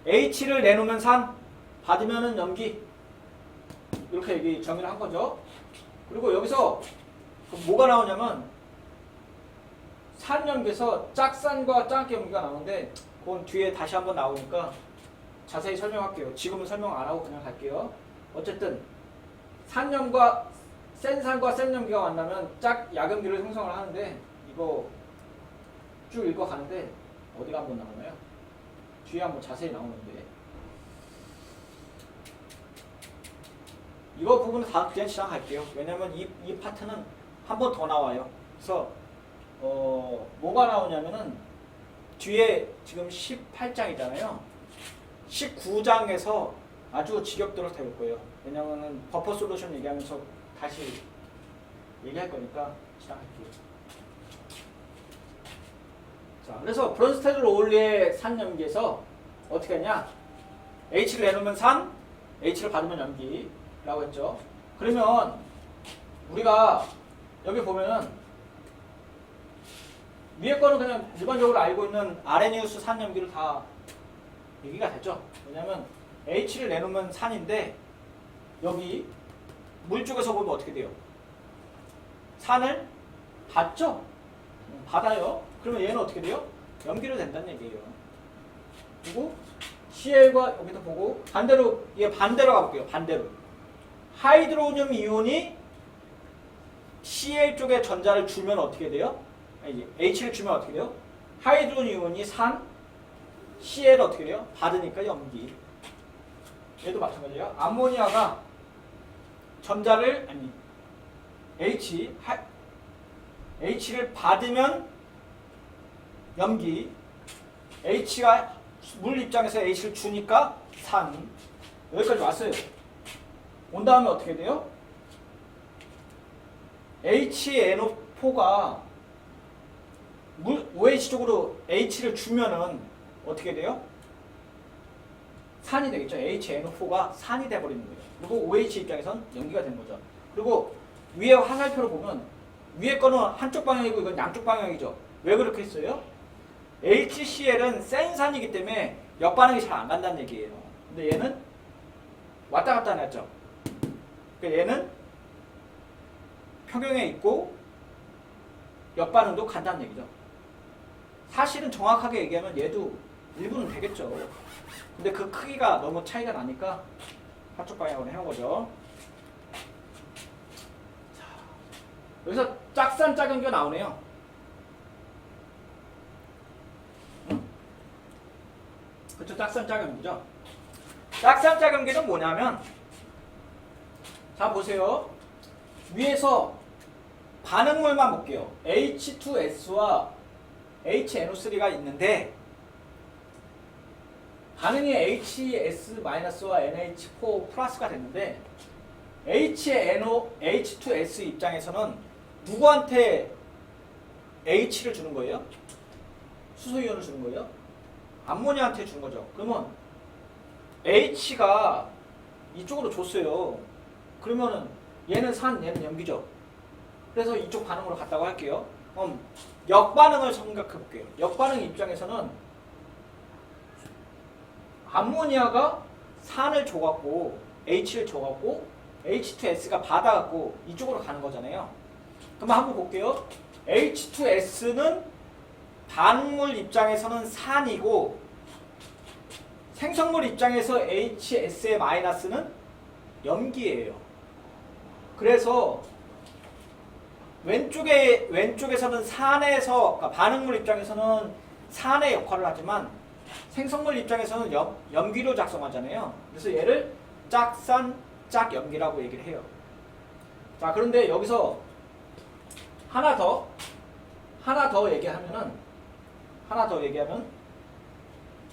H를 내놓으면 산, 받으면은 염기 이렇게 정의를 한 거죠. 그리고 여기서 뭐가 나오냐면 산염기에서 짝산과 짝염기가 나오는데 그건 뒤에 다시 한번 나오니까 자세히 설명할게요. 지금은 설명 안 하고 그냥 갈게요. 어쨌든 산염과 센산과 센염기가 만나면 짝 약염기를 형성을 하는데 이거 쭉 읽어 가는데 어디가 한번 나오나요? 뒤에 한번 자세히 나오는데 이거 부분은 다 그냥 지나갈게요. 왜냐면 이 파트는 한 번 더 나와요. 그래서 뭐가 나오냐면은 뒤에 지금 18장이잖아요. 19장에서 아주 지겹도록 해볼 거예요. 왜냐면은 버퍼 솔루션 얘기하면서 다시 얘기할 거니까 지나갈게요. 자, 그래서 브론스테드 로울리의 산염기에서 어떻게 하냐? H를 내놓으면 산, H를 받으면 염기라고 했죠. 그러면 우리가 여기 보면은 위에 거는 그냥 일반적으로 알고 있는 아레니우스 산염기로 다 얘기가 됐죠. 왜냐면 H를 내놓으면 산인데 여기 물 쪽에서 보면 어떻게 돼요? 산을 받죠? 받아요. 그러면 얘는 어떻게 돼요? 염기로 된다는 얘기예요. 그리고 Cl과 여기도 보고 반대로 얘 반대로 가볼게요. 반대로 하이드로늄 이온이 Cl 쪽에 전자를 주면 어떻게 돼요? 아니, H를 주면 어떻게 돼요? 하이드로늄 이온이 산, Cl 어떻게 돼요? 받으니까 염기. 얘도 마찬가지예요. 암모니아가 전자를 아니 H를 받으면 염기. H가 물 입장에서 H를 주니까 산. 여기까지 왔어요. 온 다음에 어떻게 돼요? HNO4가 물 OH 쪽으로 H를 주면은 어떻게 돼요? 산이 되겠죠. HNO4가 산이 돼버리는 거예요. 그리고 OH 입장에선 염기가 되는 거죠. 그리고 위에 화살표를 보면 위에 거는 한쪽 방향이고 이건 양쪽 방향이죠. 왜 그렇게 했어요? HCl은 센 산이기 때문에 역반응이 잘 안 간다는 얘기예요. 근데 얘는 왔다 갔다 했죠. 그러니까 얘는 평형에 있고 역반응도 간다는 얘기죠. 사실은 정확하게 얘기하면 얘도 일부는 되겠죠. 근데 그 크기가 너무 차이가 나니까 한쪽 방향으로 해놓은 거죠. 자, 여기서 짝산 짝연기가 나오네요. 그쵸, 짝산 짝연기죠. 짝산 짝연기는 뭐냐면 자 보세요. 위에서 반응물만 볼게요. H2S와 HNO3가 있는데 반응이 HS-와 NH4 플러스가 됐는데 H2S 입장에서는 누구한테 H를 주는 거예요? 수소이온을 주는 거예요? 암모니아한테 주는 거죠. 그러면 H가 이쪽으로 줬어요. 그러면은 얘는 산, 얘는 염기죠. 그래서 이쪽 반응으로 갔다고 할게요. 그럼 역반응을 생각해 볼게요. 역반응 입장에서는 암모니아가 산을 줘갖고 H를 줘갖고 H2S가 받아갖고 이쪽으로 가는 거잖아요. 그럼 한번 볼게요. H2S는 반응물 입장에서는 산이고 생성물 입장에서 HS의 마이너스는 염기예요. 그래서 왼쪽에서는 산에서 그러니까 반응물 입장에서는 산의 역할을 하지만 생성물 입장에서는 염기로 작성하잖아요. 그래서 얘를 짝산 짝염기라고 얘기를 해요. 자, 그런데 여기서 하나 더 얘기하면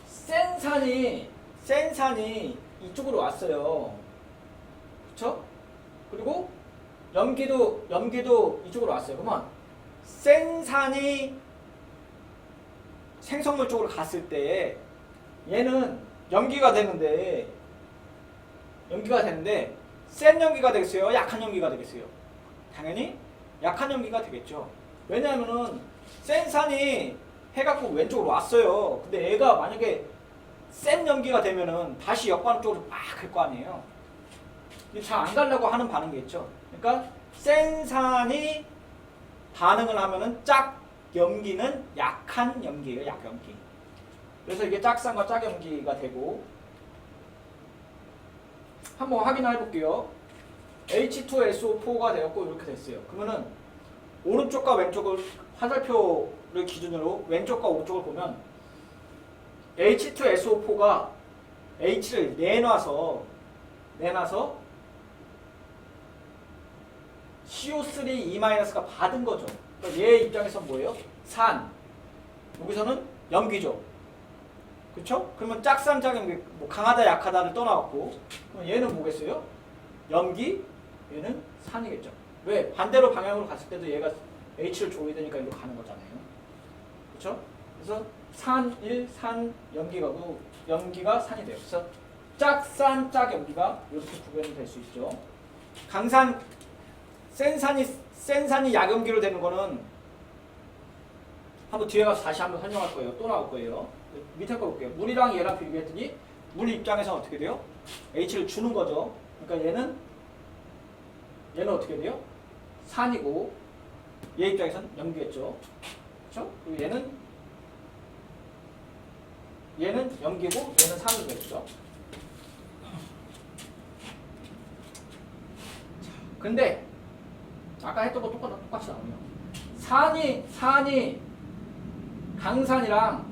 센 산이 이쪽으로 왔어요. 그쵸? 그리고 염기도 이쪽으로 왔어요. 그러면 센 산이 생성물 쪽으로 갔을 때 얘는 염기가 되는데 센 염기가 되겠어요? 약한 염기가 되겠어요? 당연히 약한 염기가 되겠죠. 왜냐하면은 센 산이 해갖고 왼쪽으로 왔어요. 근데 얘가 만약에 센 염기가 되면은 다시 역반응 쪽으로 막 갈 거 아니에요. 잘 안 가려고 하는 반응이겠죠. 그러니까 센 산이 반응을 하면은 짝 염기는 약한 염기예요. 약염기. 그래서 이게 짝산과 짝염기가 되고 한번 확인해 볼게요. H2SO4가 되었고 이렇게 됐어요. 그러면은 오른쪽과 왼쪽을 화살표를 기준으로 왼쪽과 오른쪽을 보면 H2SO4가 H를 내놔서 CO3E-가 받은 거죠. 그러니까 얘 입장에서 뭐예요? 산. 여기서는 염기죠. 그렇죠? 그러면 짝산 짝염기 뭐 강하다 약하다를 떠나왔고 그럼 얘는 뭐겠어요? 염기, 얘는 산이겠죠. 왜? 반대로 방향으로 갔을 때도 얘가 H를 줘야 되니까 이리로 가는 거잖아요. 그렇죠? 그래서 산 1, 산 염기가고 염기가 산이 돼요. 그래서 짝산, 짝염기가 이렇게 구별이 될 수 있죠. 강산, 센 산이 약염기로 되는 거는 한번 뒤에 가서 다시 한번 설명할 거예요. 또 나올 거예요. 밑에 거 볼게요. 물이랑 얘랑 비교했더니 물 입장에서 어떻게 돼요? H를 주는 거죠. 그러니까 얘는 어떻게 돼요? 산이고 얘 입장에서는 염기겠죠. 그렇죠? 그리고 얘는 염기고 얘는 산이 되겠죠. 근데 아까 했던 거 똑같이 나오네요. 산이 강산이랑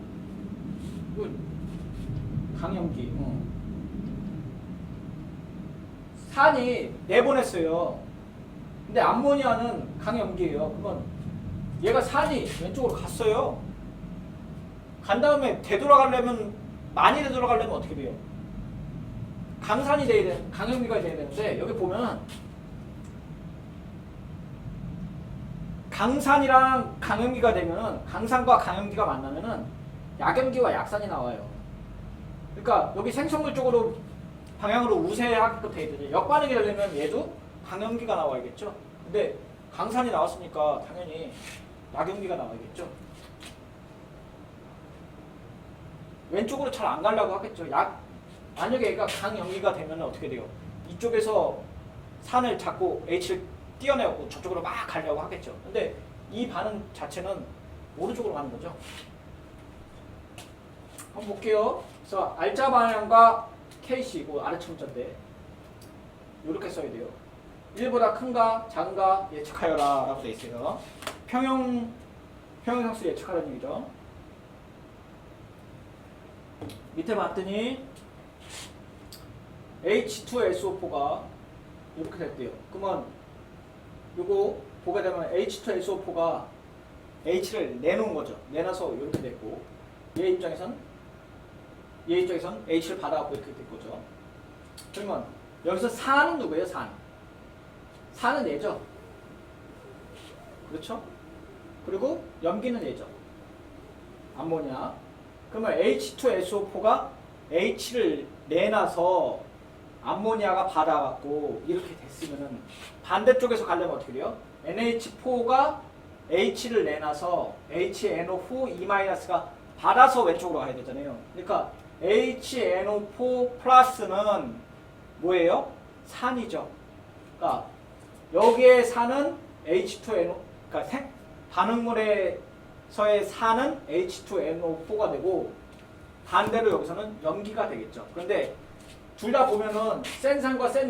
강염기 산이 내보냈어요. 근데 암모니아는 강염기예요. 그건 얘가 산이 왼쪽으로 갔어요. 간 다음에 많이 되돌아가려면 어떻게 돼요? 강염기가 돼야 되는데 여기 보면 강산이랑 강염기가 되면은 강산과 강염기가 만나면은 약염기와 약산이 나와요. 그러니까 여기 생성물 쪽으로 방향으로 우세하게끔 돼 있더니 역반응이 되려면 얘도 강염기가 나와야겠죠. 근데 강산이 나왔으니까 당연히 약염기가 나와야겠죠. 왼쪽으로 잘 안 가려고 하겠죠. 만약에 얘가 강염기가 되면 어떻게 돼요? 이쪽에서 산을 잡고 H를 띄어내고 저쪽으로 막 가려고 하겠죠. 근데 이 반응 자체는 오른쪽으로 가는 거죠. 한번 볼게요. 그래서 알자 방향과 K씨고 아래첨자인데 이렇게 써야 돼요. 1보다 큰가 작은가 예측하여라 라고 되어 있어요. 평형상수를 예측하라는 얘기죠. 밑에 봤더니 H2SO4가 이렇게 됐대요. 그러면 요거 보게 되면 H2SO4가 H를 내놓은 거죠. 내놔서 이렇게 됐고 얘 입장에선 H를 받아갖고 이렇게 된 거죠. 그러면 여기서 산은 누구예요? 산은 얘죠. 그렇죠? 그리고 염기는 얘죠. 암모니아. 그러면 H2SO4가 H를 내놔서 암모니아가 받아갖고 이렇게 됐으면은 반대쪽에서 가려면 어떻게 돼요? NH4가 H를 내놔서 HNO4 받아서 왼쪽으로 가야 되잖아요. 그러니까 HNO4 플러스는 뭐예요? 산이죠. 그러니까 여기에 산은 H2NO, 그러니까 반응물에서의 산은 H2NO4가 되고 반대로 여기서는 염기가 되겠죠. 그런데 둘 다 보면은 센 산과 센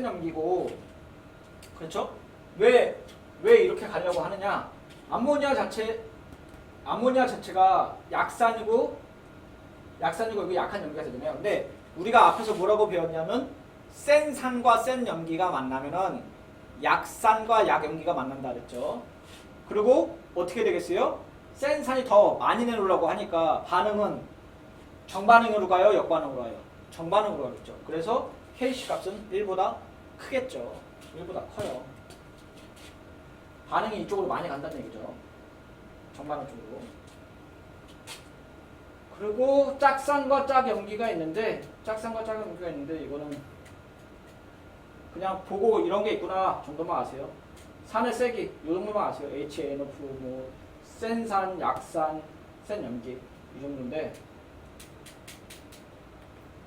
염기고 그렇죠? 왜 이렇게 가려고 하느냐? 암모니아 자체가 약산이고 여기 약한 염기가 되잖아요. 근데 우리가 앞에서 뭐라고 배웠냐면 센 산과 센 염기가 만나면은 약산과 약염기가 만난다 그랬죠. 그리고 어떻게 되겠어요? 센 산이 더 많이 내놓으려고 하니까 반응은 정반응으로 가요? 역반응으로 가요? 정반응으로 가겠죠. 그래서 K씨 값은 1보다 크겠죠. 1보다 커요. 반응이 이쪽으로 많이 간다는 얘기죠. 정반응 쪽으로. 그리고 짝산과 짝염기가 있는데 이거는 그냥 보고 이런 게 있구나 정도만 아세요. 산의 세기 이 정도만 아세요. HNO4 뭐 센산, 약산, 센염기 이 정도인데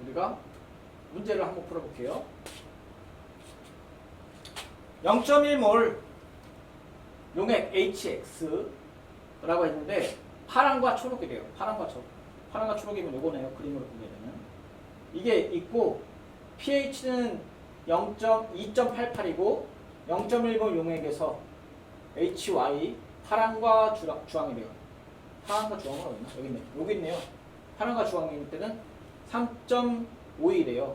우리가 문제를 한번 풀어볼게요. 0.1몰 용액 HX라고 했는데 파랑과 초록이래요. 파랑과 초록이면 요거네요. 그림으로 보게 되면 이게 있고 pH는 2.88이고 0.1몰 용액에서 HY 파랑과 주황이래요. 파랑과 주황은 어딨나? 여기 있네. 여기 있네요. 파랑과 주황일 때는 3.5이래요.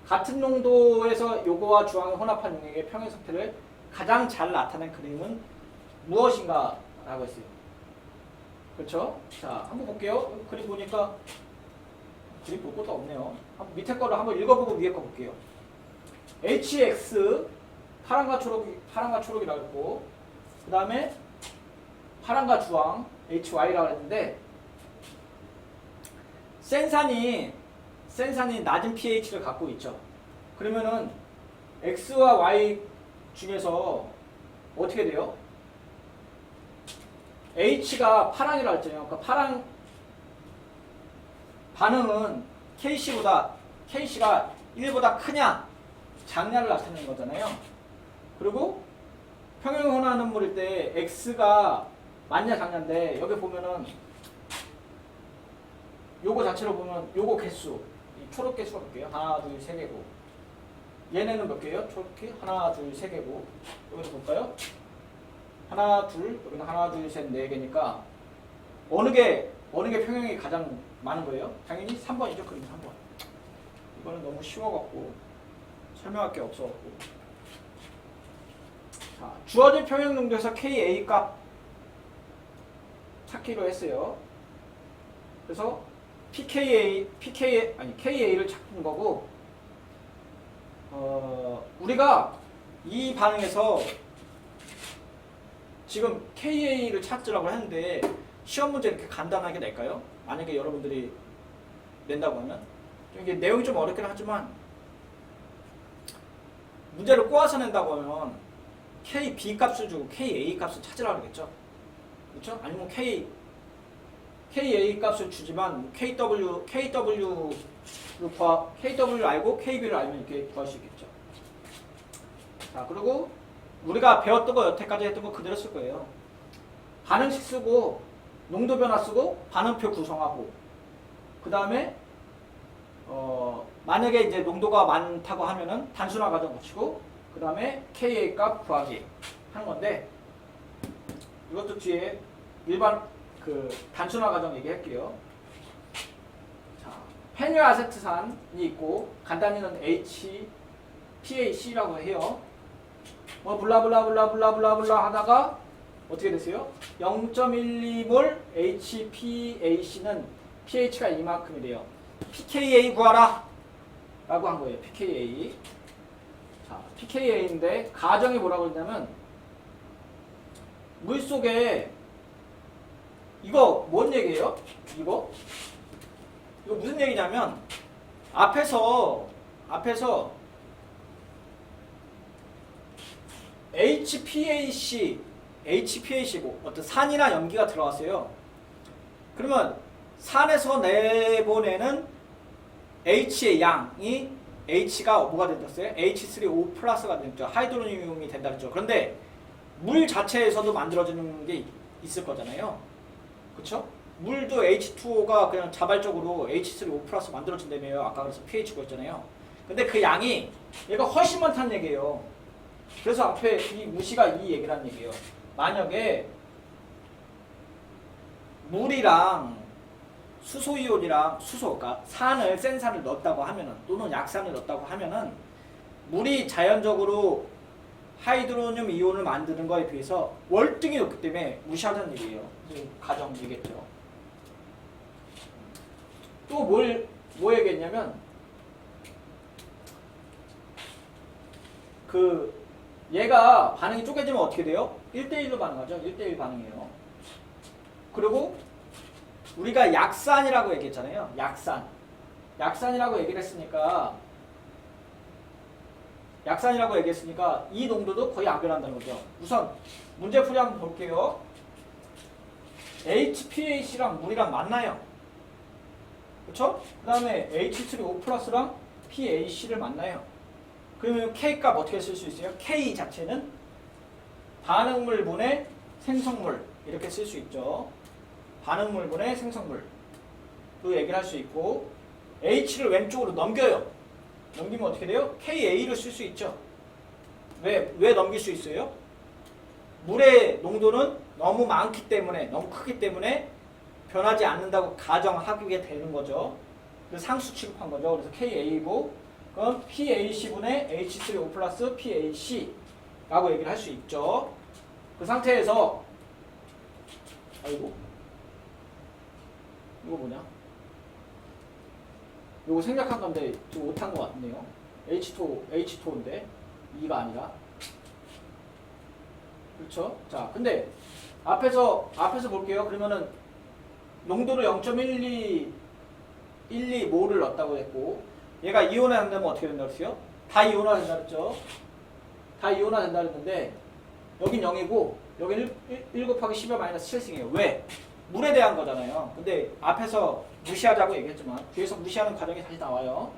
같은 농도에서 요거와 주황이 혼합한 용액의 평형 상태를 가장 잘 나타낸 그림은 무엇인가 라고 했어요. 그렇죠? 자, 한번 볼게요. 그림 보니까 그림 볼 것도 없네요. 밑에 거를 한번 읽어보고 위에 거 볼게요. HX 파랑과 초록이라고 했고 그 다음에 파랑과 주황 HY라고 했는데 센산이 센산이 낮은 pH를 갖고 있죠. 그러면은 X와 Y 중에서 어떻게 돼요? H가 파랑이라고 했잖아요. 그러니까 파랑 반응은 K가 1보다 크냐 작냐를 나타내는 거잖아요. 그리고 평형혼합 물일 때 X가 많냐 작냐인데 여기 보면은 요거 자체로 보면 요거 개수 이 초록 개수가 몇 개요? 하나 둘 세 개고 얘네는 몇 개예요? 초록이 하나 둘 세 개고 여기서 볼까요? 하나 둘 여기는 하나 둘 셋 네 개니까 어느 게 평형이 가장 많은 거예요? 당연히 3번이죠. 그림 3번. 이거는 너무 쉬워갖고 설명할 게 없어갖고. 자, 주어진 평형 농도에서 KA 값 찾기로 했어요. 그래서 KA를 찾는 거고, 우리가 이 반응에서 지금 KA를 찾으라고 하는데 시험 문제 이렇게 간단하게 낼까요? 만약에 여러분들이 낸다고 하면 이게 내용이 좀 어렵긴 하지만 문제를 꼬아서 낸다고 하면 KB 값을 주고 KA 값을 찾으라고 그러겠죠. 그렇죠? 아니면 KA 값을 주지만 KW 알고 KB를 알면 이렇게 구할 수 있겠죠. 자, 그리고 우리가 배웠던 거 여태까지 했던 거 그대로 쓸 거예요. 반응식 쓰고 농도 변화 쓰고 반응표 구성하고 그 다음에 만약에 이제 농도가 많다고 하면은 단순화 과정 거치고 그 다음에 KA 값 구하기 하는 건데 이것도 뒤에 일반 그 단순화 과정 얘기할게요. 자, 페뇰아세트산이 있고 간단히는 HPAC라고 해요. 블라블라 하다가 어떻게 되세요? 0.12몰 HPAC는 pH가 이만큼이래요. pKa 구하라 라고 한 거예요. pKa. 자, pKa인데 가정이 뭐라고 했냐면 물속에 이거 뭔 얘기예요? 이거 무슨 얘기냐면 앞에서 HPAC고 어떤 산이나 염기가 들어왔어요. 그러면 산에서 내보내는 H의 양이 H가 뭐가 된다어요? H3O 플러스가 됐죠. 하이드로늄이 된다 그랬죠. 그런데 물 자체에서도 만들어지는 게 있을 거잖아요. 그렇죠? 물도 H2O가 그냥 자발적으로 H3O 플러스 만들어진다며요. 아까 그래서 pH가 있잖아요. 근데 그 양이 얘가 훨씬 많다는 얘기예요. 그래서 앞에 이 무시가 이 얘기를 한 얘기예요. 만약에 물이랑 수소이온이랑 그러니까 센산을 넣었다고 하면은 또는 약산을 넣었다고 하면은 물이 자연적으로 하이드로늄 이온을 만드는 거에 비해서 월등히 높기 때문에 무시하자는 얘기예요. 가정 얘기했죠. 또 뭐 얘기했냐면 얘가 반응이 쪼개지면 어떻게 돼요? 1대1로 반응하죠. 1대1 반응이에요. 그리고 우리가 약산이라고 얘기했잖아요. 약산이라고 얘기를 했으니까 이 농도도 거의 안 변한다는 거죠. 우선 문제풀이 한번 볼게요. HPAC랑 물이랑 만나요. 그렇죠? 그 다음에 H3O 플러스랑 PAC를 만나요. 그러면 K 값 어떻게 쓸 수 있어요? K 자체는 반응물분의 생성물 이렇게 쓸 수 있죠. 반응물분의 생성물로 얘기를 할 수 있고 H를 왼쪽으로 넘겨요. 넘기면 어떻게 돼요? KA를 쓸 수 있죠. 왜 넘길 수 있어요? 물의 농도는 너무 많기 때문에 너무 크기 때문에 변하지 않는다고 가정하게 되는 거죠. 그래서 상수 취급한 거죠. 그래서 KA고 그럼 PAC분의 H3O 플러스 PAC라고 얘기를 할 수 있죠. 그 상태에서 이거 뭐냐? 이거 생략한 건데 좀 못한 것 같네요. H2O인데 2가 아니라 그렇죠? 자, 근데 앞에서 볼게요. 그러면은 농도를 0.12 1, 2, 모를 넣었다고 했고 얘가 이온화 된다면 어떻게 된다고 했어요? 다 이온화 된다 그랬죠? 다 이온화 된다 그랬는데 여긴 0이고 여긴 1 곱하기 10의 마이너스 7승이에요. 왜? 물에 대한 거잖아요. 근데 앞에서 무시하자고 얘기했지만 뒤에서 무시하는 과정이 다시 나와요.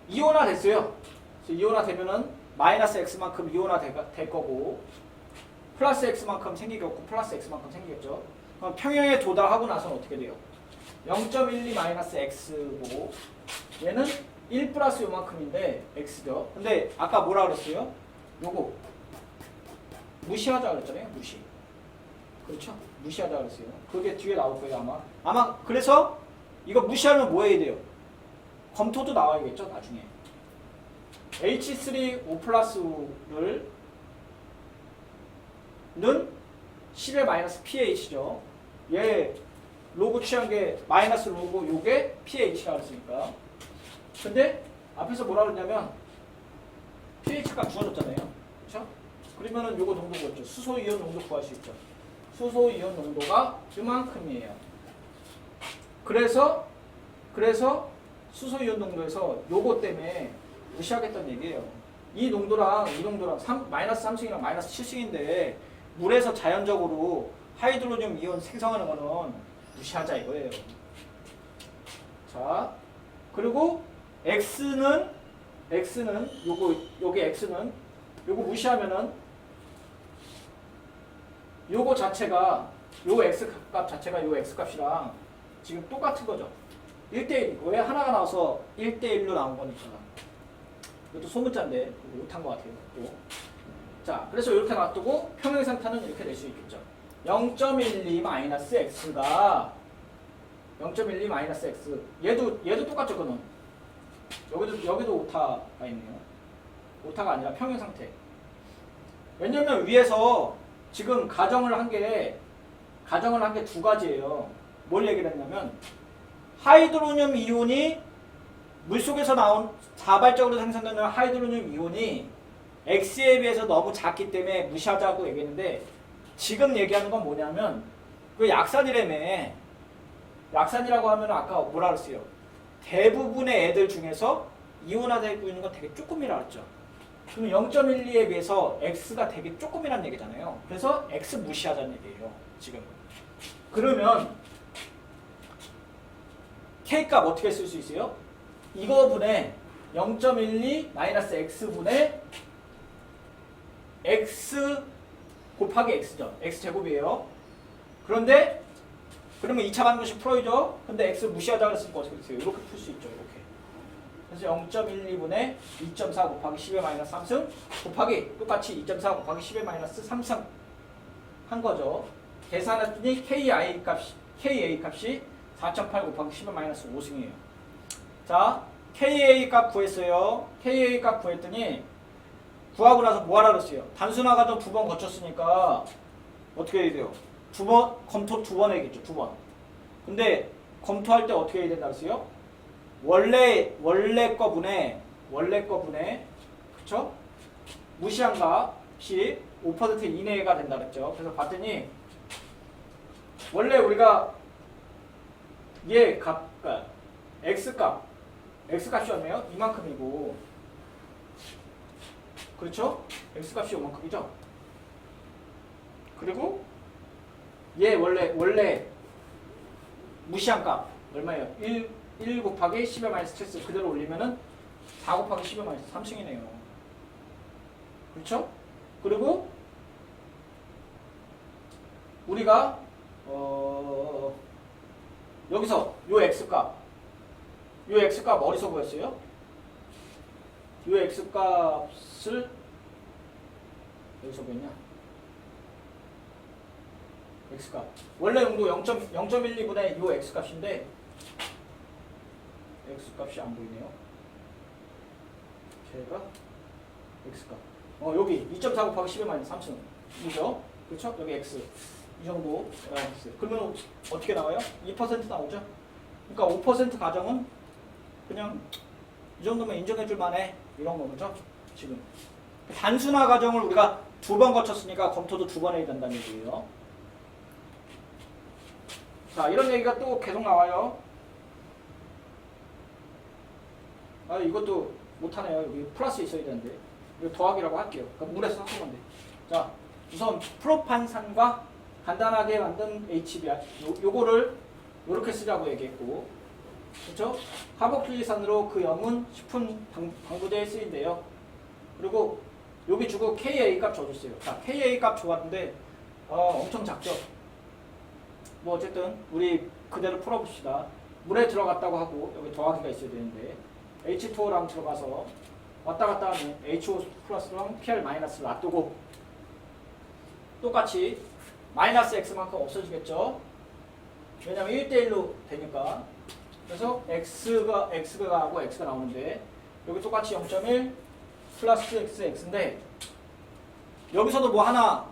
이온화 됐어요. 그래서 이온화 되면은 마이너스 x만큼 이온화 될 거고 플러스 x만큼 생기겠고 플러스 x만큼 생기겠죠. 그럼 평형에 도달하고 나서는 어떻게 돼요? 0.12 마이너스 x고 얘는 1 플러스 요만큼인데 x죠. 근데 아까 뭐라 그랬어요? 요거 무시하자 그랬잖아요. 무시. 그렇죠? 무시하자 그랬어요. 그게 뒤에 나올 거예요 아마. 아마 그래서 이거 무시하면 뭐 해야 돼요? 검토도 나와야겠죠 나중에. H3O 플러스를 는 10의 마이너스 pH죠. 얘 로그 취한 게 마이너스 로그 요게 pH라고 했으니까. 근데 앞에서 뭐라 그랬냐면 pH가 주어졌잖아요. 그렇죠? 그러면은 요거 농도 구했죠. 수소 이온 농도 구할 수 있죠. 수소 이온 농도가 이만큼이에요. 그래서 수소 이온 농도에서 요거 때문에 무시하겠다는 얘기예요. 이 농도랑 마이너스 3승이랑 마이너스 7승인데 물에서 자연적으로 하이드로늄 이온 생성하는 거는 무시하자 이거예요. 자, 그리고 x는 요게 x는 요거 무시하면은 요거 자체가 요 x 값 자체가 요 x 값이랑 지금 똑같은 거죠. 1대1. 왜 하나가 나와서 1대1로 나온 거니까. 이것도 소문자인데 못한 것 같아요. 또. 자, 그래서 이렇게 놔두고 평행상타는 이렇게 낼 수 있겠죠. 0.12 마이너스 x가 0.12 마이너스 x 얘도 똑같죠. 그는 여기도 오타가 있네요. 오타가 아니라 평행상태. 왜냐면 위에서 지금 가정을 한 게 두 가지예요. 뭘 얘기를 했냐면 하이드로늄 이온이 물속에서 나온 자발적으로 생성되는 하이드로늄 이온이 X에 비해서 너무 작기 때문에 무시하자고 얘기했는데 지금 얘기하는 건 뭐냐면 그 약산이라며. 약산이라고 하면 아까 뭐라 그랬어요? 대부분의 애들 중에서 이온화되고 있는 건 되게 조금이라 그랬죠. 그럼 0.12에 비해서 X가 되게 조금이란 얘기잖아요. 그래서 X 무시하자는 얘기예요. 지금. 그러면 K값 어떻게 쓸 수 있어요? 이거 분의 0.12 마이너스 X분의 X 곱하기 X죠. X제곱이에요. 그런데 그러면 2차 방정식 풀어야죠. 근데 X 무시하자고 했으니까 어떻게 됐어요? 이렇게 풀 수 있죠. 이렇게. 그래서 0.12분의 2.4 곱하기 10의 마이너스 3승 곱하기 똑같이 2.4 곱하기 10의 마이너스 3승 한 거죠. 계산했더니 KA 값이 4.8 곱하기 10의 마이너스 5승이에요. 자, KA 값 구했어요. KA 값 구했더니 구하고 나서 뭐 하라 그랬어요? 단순화 과정 2번 거쳤으니까 어떻게 해야 돼요? 검토 2번 해야겠죠. 2번. 근데 검토할 때 어떻게 해야 된다 그랬어요? 원래 거분에 그쵸? 무시한 값이 5% 이내가 된다 그랬죠. 그래서 봤더니 원래 우리가 얘 값, 그러니까 X값이었네요. 이만큼이고 그렇죠? X값이 이만큼이죠. 그리고 얘 원래 무시한 값 얼마예요? 1 곱하기 10의 마이너스 7 그대로 올리면은 4 곱하기 10의 마이너스 3승이네요. 그렇죠? 그리고 우리가 여기서 요 X값 어디서 구했어요? 요 X값을 여기서 구했냐? X값 원래 농도 0.12분의 요 X값인데 X값이 안 보이네요. 제가 X값 여기 2.4 곱하기 10의 마이너스 3승 이죠? 그렇죠? 여기 X 이 정도 X 그러면 어떻게 나와요? 2% 나오죠? 그러니까 5% 가정은 그냥 이 정도면 인정해줄 만해 이런 거죠. 지금 단순화 과정을 우리가 2번 거쳤으니까 검토도 2번 해야 된다는 얘기예요. 자, 이런 얘기가 또 계속 나와요. 아 이것도 못하네요. 여기 플러스 있어야 되는데 이거 더하기라고 할게요. 그러니까 물에서 섞은 건데. 자 우선 프로판산과 간단하게 만든 HBr 요거를 요렇게 쓰자고 얘기했고, 그렇죠? 카보킬리산으로 그 염은 식품 방부제에 쓰인대요. 그리고 여기 주고 Ka 값 줘줬어요. 자 Ka 값 줘봤는데 엄청 작죠. 뭐 어쨌든 우리 그대로 풀어봅시다. 물에 들어갔다고 하고 여기 더하기가 있어야 되는데 H2O랑 들어가서 왔다 갔다 하면 HO 플러스랑 PR 마이너스를 놔두고 똑같이 마이너스 X만큼 없어지겠죠. 왜냐면 1대1로 되니까. 그래서 X가 하고 X가 나오는데 여기 똑같이 0.1 플러스 X인데 여기서도 뭐 하나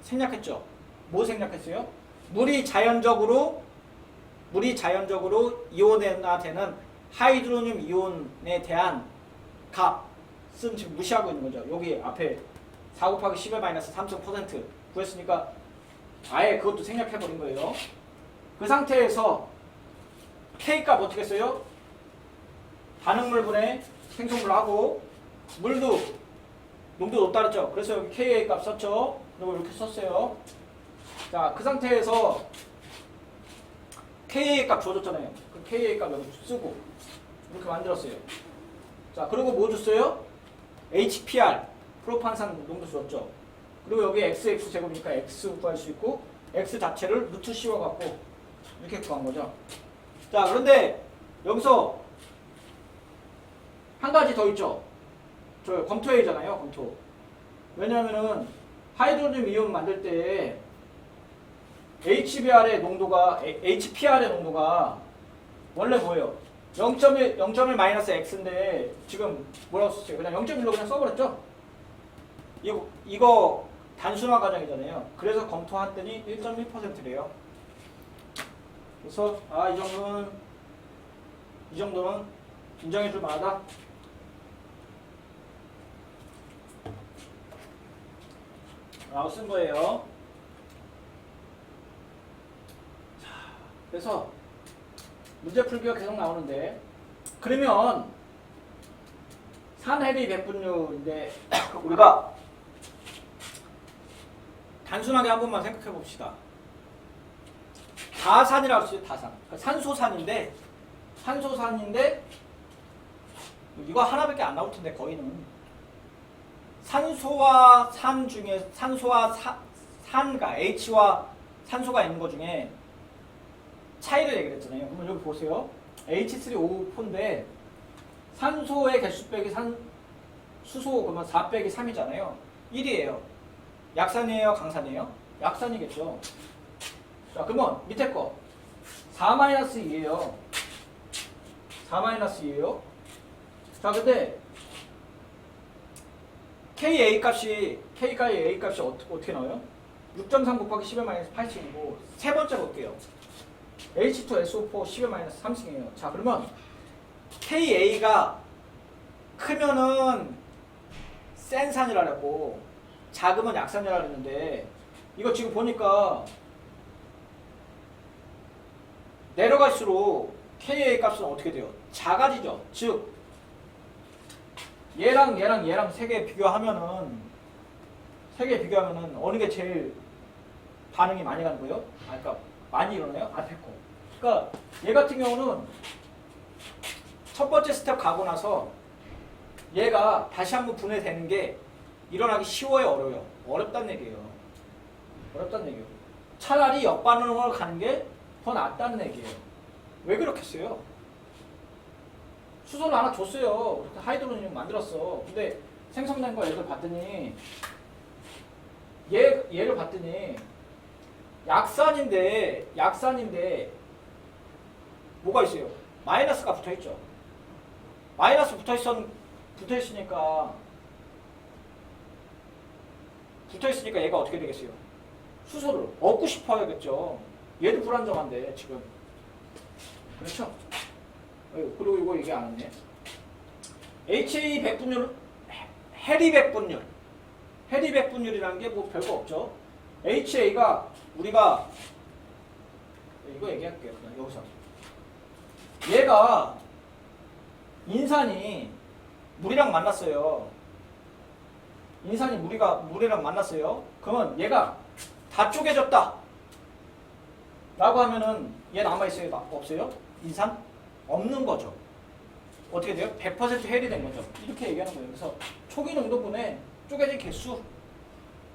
생략했죠. 뭐 생략했어요? 물이 자연적으로 이온화되는 하이드로늄 이온에 대한 값은 지금 무시하고 있는 거죠. 여기 앞에 4 곱하기 10의 마이너스 3.% 구했으니까 아예 그것도 생략해버린 거예요. 그 상태에서 K값 어떻게 써요? 반응물분해 생성물하고 물도 농도 높다 그랬죠. 그래서 여기 Ka 값 썼죠. 그리고 이렇게 썼어요. 자, 그 상태에서 Ka 값 줘줬잖아요. 그 Ka 값 여기 쓰고 이렇게 만들었어요. 자, 그리고 뭐 줬어요? HPR 프로판산 농도 줬죠. 그리고 여기 XX 제곱이니까 X 구할 수 있고 X 자체를 루트 씌워갖고 이렇게 구한 거죠. 자, 그런데 여기서 한 가지 더 있죠. 저 검토해야잖아요. 검토. 왜냐하면은 하이드로늄 이온 만들 때 HBr의 농도가 HPR의 농도가 원래 뭐예요? 0.1 마이너스 X인데 지금 뭐라고 썼어요? 그냥 0.1로 그냥 써버렸죠? 이거 단순화 과정이잖아요. 그래서 검토했더니 1.1%래요. 그래서 이 정도는 인정해줄 만하다. 라고 쓴 거예요. 자, 그래서 문제 풀기가 계속 나오는데, 그러면 산해리 배분율인데 우리가 단순하게 한 번만 생각해 봅시다. 다산이라고 쓰죠. 다산. 그러니까 산소산인데 이거 하나밖에 안 나올 텐데 거의는 산소와 산 중에 산과 H와 산소가 있는 것 중에 차이를 얘기를 했잖아요. 그러면 여기 보세요. H3O4인데 산소의 개수 빼기 수소 그러면 4 빼기 3이잖아요. 1이에요. 약산이에요? 강산이에요? 약산이겠죠. 자, 그러면 밑에 거 4-2예요. 4-2예요. 자, 근데 Ka 값이 어떻게 나와요? 6.3 곱하기 10의 마이너스 8층이고 세 번째 볼게요. H2SO4 10의 마이너스 3층이에요. 자, 그러면 Ka가 크면은 센 산이라 그랬고 작으면 약산이라 그랬는데 이거 지금 보니까 내려갈수록 Ka 값은 어떻게 돼요? 작아지죠. 즉 얘랑 세 개 비교하면은 어느 게 제일 반응이 많이 가는 거예요? 그러니까 많이 일어나요? 앞에 거. 그러니까 얘 같은 경우는 첫 번째 스텝 가고 나서 얘가 다시 한번 분해되는 게 일어나기 쉬워요, 어려워요? 어렵다는 얘기예요. 차라리 역반응으로 가는 게 더 낫다는 얘기예요. 왜 그렇겠어요? 수소를 하나 줬어요. 하이드로늄 만들었어. 근데 생성된 거 얘를 봤더니 얘를 봤더니 약산인데 뭐가 있어요? 마이너스가 붙어있죠. 마이너스 붙어있으니까 얘가 어떻게 되겠어요? 수소를 얻고 싶어 해야겠죠. 얘도 불안정한데 지금. 그렇죠? 그리고 이거 얘기 안 했네. HA 백분율, 해리 백분율이라는 게 뭐 별거 없죠. HA가 우리가 이거 얘기할게요. 그냥 여기서 얘가 인산이 물이랑 만났어요. 인산이 물이랑 만났어요. 그러면 얘가 다 쪼개졌다 라고 하면은 얘 남아있어요? 없어요? 인산? 없는 거죠. 어떻게 돼요? 100% 헬이 된 거죠. 이렇게 얘기하는 거예요. 그래서 초기 농도분의 쪼개진 개수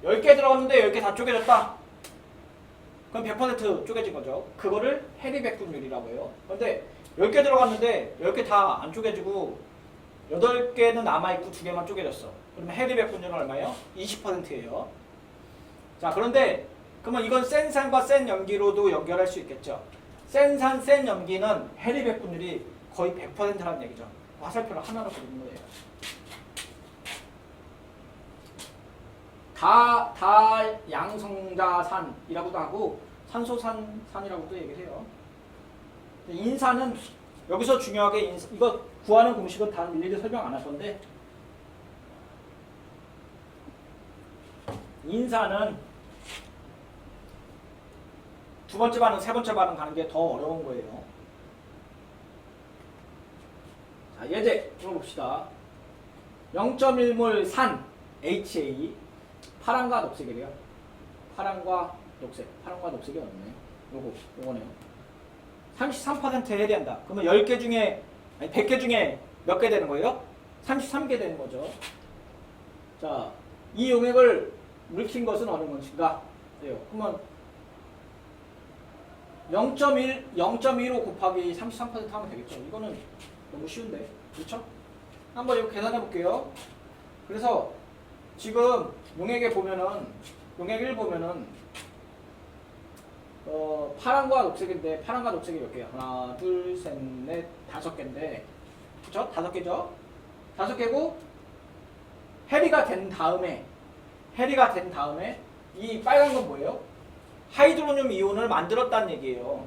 10개 들어갔는데 10개 다 쪼개졌다. 그럼 100% 쪼개진 거죠. 그거를 해리 백분율이라고 해요. 그런데 10개 들어갔는데 10개 다 안 쪼개지고 8개는 남아있고 2개만 쪼개졌어. 그러면 해리 백분율은 얼마예요? 20%예요. 자, 그런데 그러면 이건 센 산과 센 염기로도 연결할 수 있겠죠. 센 산, 센 염기는 해리 백분율이 거의 100%라는 얘기죠. 화살표를 하나로 그리는 거예요. 다양성자산이라고도 하고 산소산이라고도 얘기를 해요. 인산은 여기서 중요하게 이거 구하는 공식은 다 일일이 설명 안 할 건데 인산은 두 번째 반응, 세 번째 반응 가는 게 더 어려운 거예요. 자, 예제 들어봅시다. 0.1몰 산 HA 파란과 녹색이래요. 파란과 녹색이 없네. 요거네요. 33% 해리한다. 그러면 10개 중에, 아니 100개 중에 몇 개 되는 거예요? 33개 되는 거죠. 자, 이 용액을 물킨 것은 어느 것인가? 그래요. 그러면 0.15 곱하기 33% 하면 되겠죠. 이거는 너무 쉬운데. 그렇죠? 한번 이거 계산해 볼게요. 그래서 지금 용액에 보면은 용액 1 보면은 파란과 녹색인데 파란과 녹색이 몇 개야? 하나, 둘, 셋, 넷, 5개인데 그쵸? 5개죠? 5개고 해리가 된 다음에 이 빨간 건 뭐예요? 하이드로늄 이온을 만들었다는 얘기예요.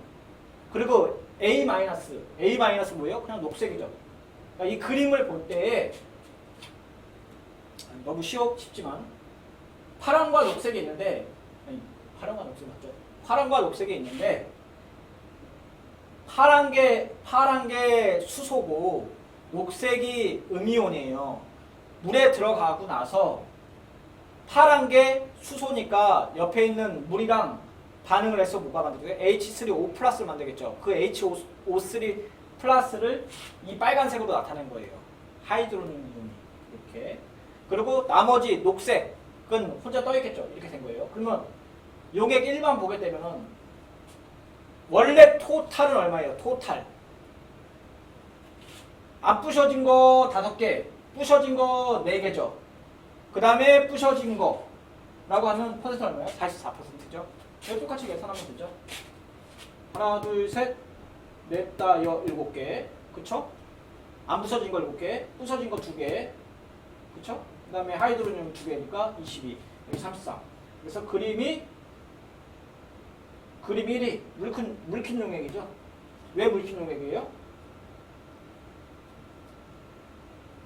그리고 A- 뭐예요? 그냥 녹색이죠. 그러니까 이 그림을 볼 때 너무 쉽지만 파란과 녹색이 있는데 파란과 녹색 맞죠? 파란과 녹색이 있는데 파란 게 수소고 녹색이 음이온이에요. 물에 들어가고 나서 파란 게 수소니까 옆에 있는 물이랑 반응을 해서 뭐가 만들죠? H3O 플러스를 만들겠죠. 그 HO3 플러스를 이 빨간색으로 나타낸 거예요. 하이드로늄 이온이 이렇게. 그리고 나머지 녹색은 혼자 떠 있겠죠. 이렇게 된 거예요. 그러면 용액 1만 보게 되면은 원래 토탈은 얼마예요? 토탈. 안 부셔진 거 5개, 부셔진 거 4개죠. 그 다음에 부셔진 거라고 하면 퍼센트 얼마예요? 44%죠. 이거 똑같이 계산하면 되죠. 하나, 둘, 셋, 넷, 다, 7개. 그쵸? 안 부서진 거 7개, 부서진 거 2개. 그쵸? 그 다음에 하이드로늄 2개니까 22, 여기 33. 그래서 그림 1이 물킨 용액이죠. 왜 물킨 용액이에요?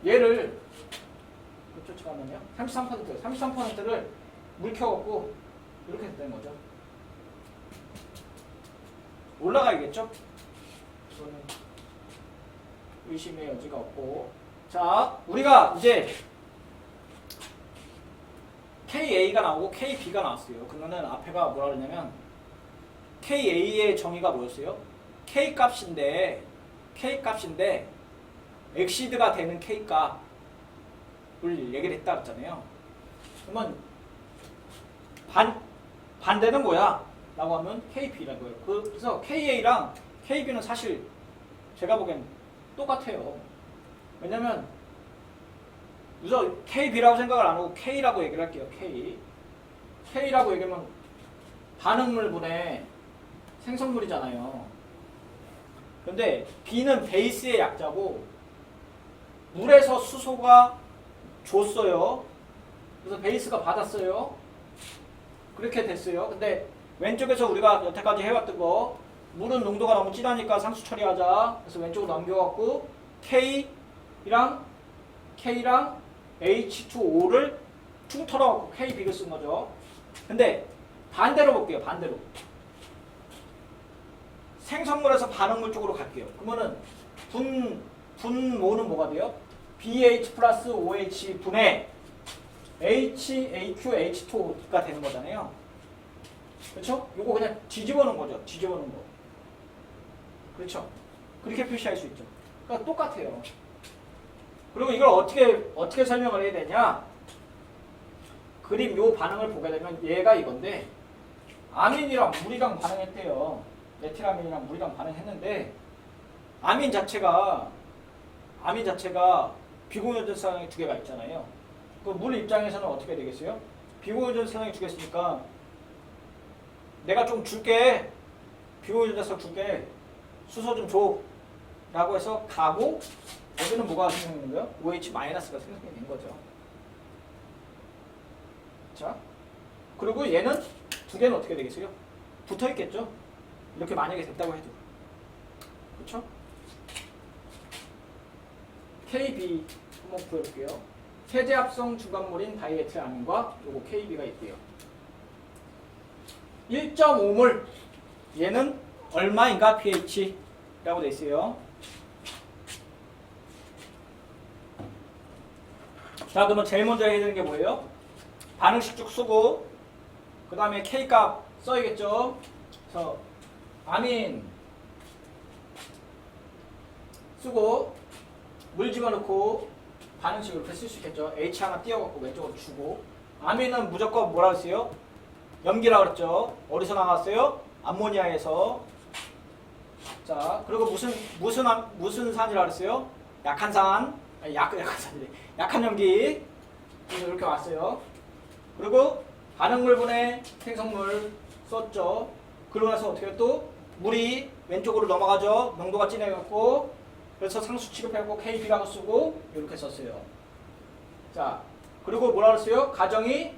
얘를 그쵸? 잠깐만요. 33%를 물켜갖고 이렇게 된 거죠. 올라가야겠죠? 이거는 의심의 여지가 없고. 자, 우리가 이제 KA가 나오고 KB가 나왔어요. 그러면은 앞에가 뭐라 그러냐면 KA의 정의가 뭐였어요? K값인데 엑시드가 되는 K값을 얘기를 했다 그랬잖아요. 그러면 반대는 뭐야? 라고 하면 KB라고요. 그래서 KA랑 KB는 사실 제가 보기엔 똑같아요. 왜냐면 우선 KB라고 생각을 안 하고 K라고 얘기를 할게요. K라고 얘기하면 반응물분의 생성물이잖아요. 근데 B는 베이스의 약자고 물에서 수소가 줬어요. 그래서 베이스가 받았어요. 그렇게 됐어요. 근데 왼쪽에서 우리가 여태까지 해왔던 거 물은 농도가 너무 진하니까 상수 처리하자. 그래서 왼쪽으로 넘겨갖고 K랑 H2O를 퉁 털어갖고 KB를 쓴 거죠. 근데 반대로 볼게요. 반대로. 생성물에서 반응물 쪽으로 갈게요. 그러면은 분모는 뭐가 돼요? BH 플러스 OH 분의 HAQH2가 되는 거잖아요. 그렇죠? 요거 그냥 뒤집어 놓은 거죠. 뒤집어 놓은 거. 그렇죠? 그렇게 표시할 수 있죠. 그러니까 똑같아요. 그리고 이걸 어떻게 설명을 해야 되냐? 그림 요 반응을 보게 되면 얘가 이건데 아민이랑 물이랑 반응했대요. 메틸아민이랑 물이랑 반응했는데 아민 자체가 비공유전산이 두 개가 있잖아요. 그 물 입장에서는 어떻게 되겠어요? 비공유전산이 두 개 있으니까 내가 좀 줄게. 비공유전산 줄게. 수소 좀 줘. 라고 해서 가고 여기는 뭐가 생성되는 거예요? OH-가 생성된 거죠. 자, 그리고 얘는 두 개는 어떻게 되겠어요? 붙어 있겠죠? 이렇게 만약에 됐다고 해도. 그렇죠? KB 한번 보여볼게요. 세제합성 중간물인 다이에틸아민과 요거 KB가 있대요. 1.5몰 얘는 얼마인가 pH라고 돼 있어요. 자, 그러면 제일 먼저 해야 되는 게 뭐예요? 반응식 쭉 쓰고 그 다음에 K값 써야겠죠. 그래서 아민 쓰고 물 집어넣고 반응식을 이렇게 쓸 수 있겠죠. H 하나 띄워갖고 왼쪽으로 주고 아민은 무조건 뭐라고 했어요? 염기라고 그랬죠. 어디서 나왔어요? 암모니아에서. 자, 그리고 무슨 산이라고 그랬어요? 약한 산. 아니, 약한 산이래. 약한 염기. 그래서 이렇게 왔어요. 그리고 반응물분의 생성물 썼죠. 그러고 나서 어떻게 또 물이 왼쪽으로 넘어가죠. 농도가 진해갖고 그래서 상수 취급해갖고 KB라고 쓰고 이렇게 썼어요. 자, 그리고 뭐라 그랬어요? 가정이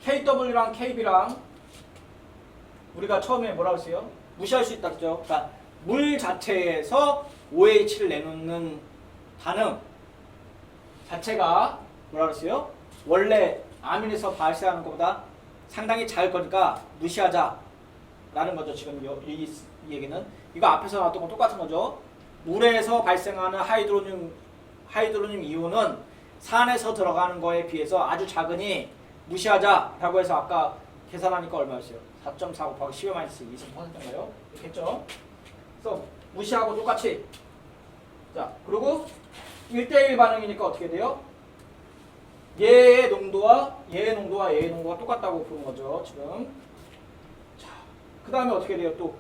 KW랑 KB랑 우리가 처음에 뭐라 그랬어요? 무시할 수 있다 그랬죠. 그러니까 물 자체에서 OH를 내놓는 반응 자체가 뭐라 그랬어요? 원래 아민에서 발생하는 것보다 상당히 작을 거니까 무시하자 라는 거죠. 지금 이 얘기는 이거 앞에서 나왔던 건 똑같은 거죠. 물에서 발생하는 하이드로늄 이온은 산에서 들어가는 거에 비해서 아주 작으니 무시하자 라고 해서 아까 계산하니까 얼마였어요? 4.4 곱하기 10의 마이너스 20%인가요? 이렇게 했죠. 그래서 무시하고 똑같이. 자, 그리고 1대1 반응이니까 어떻게 돼요? 얘의 농도와 얘의 농도가 똑같다고 보는 거죠. 지금. 자, 그 다음에 어떻게 돼요? 또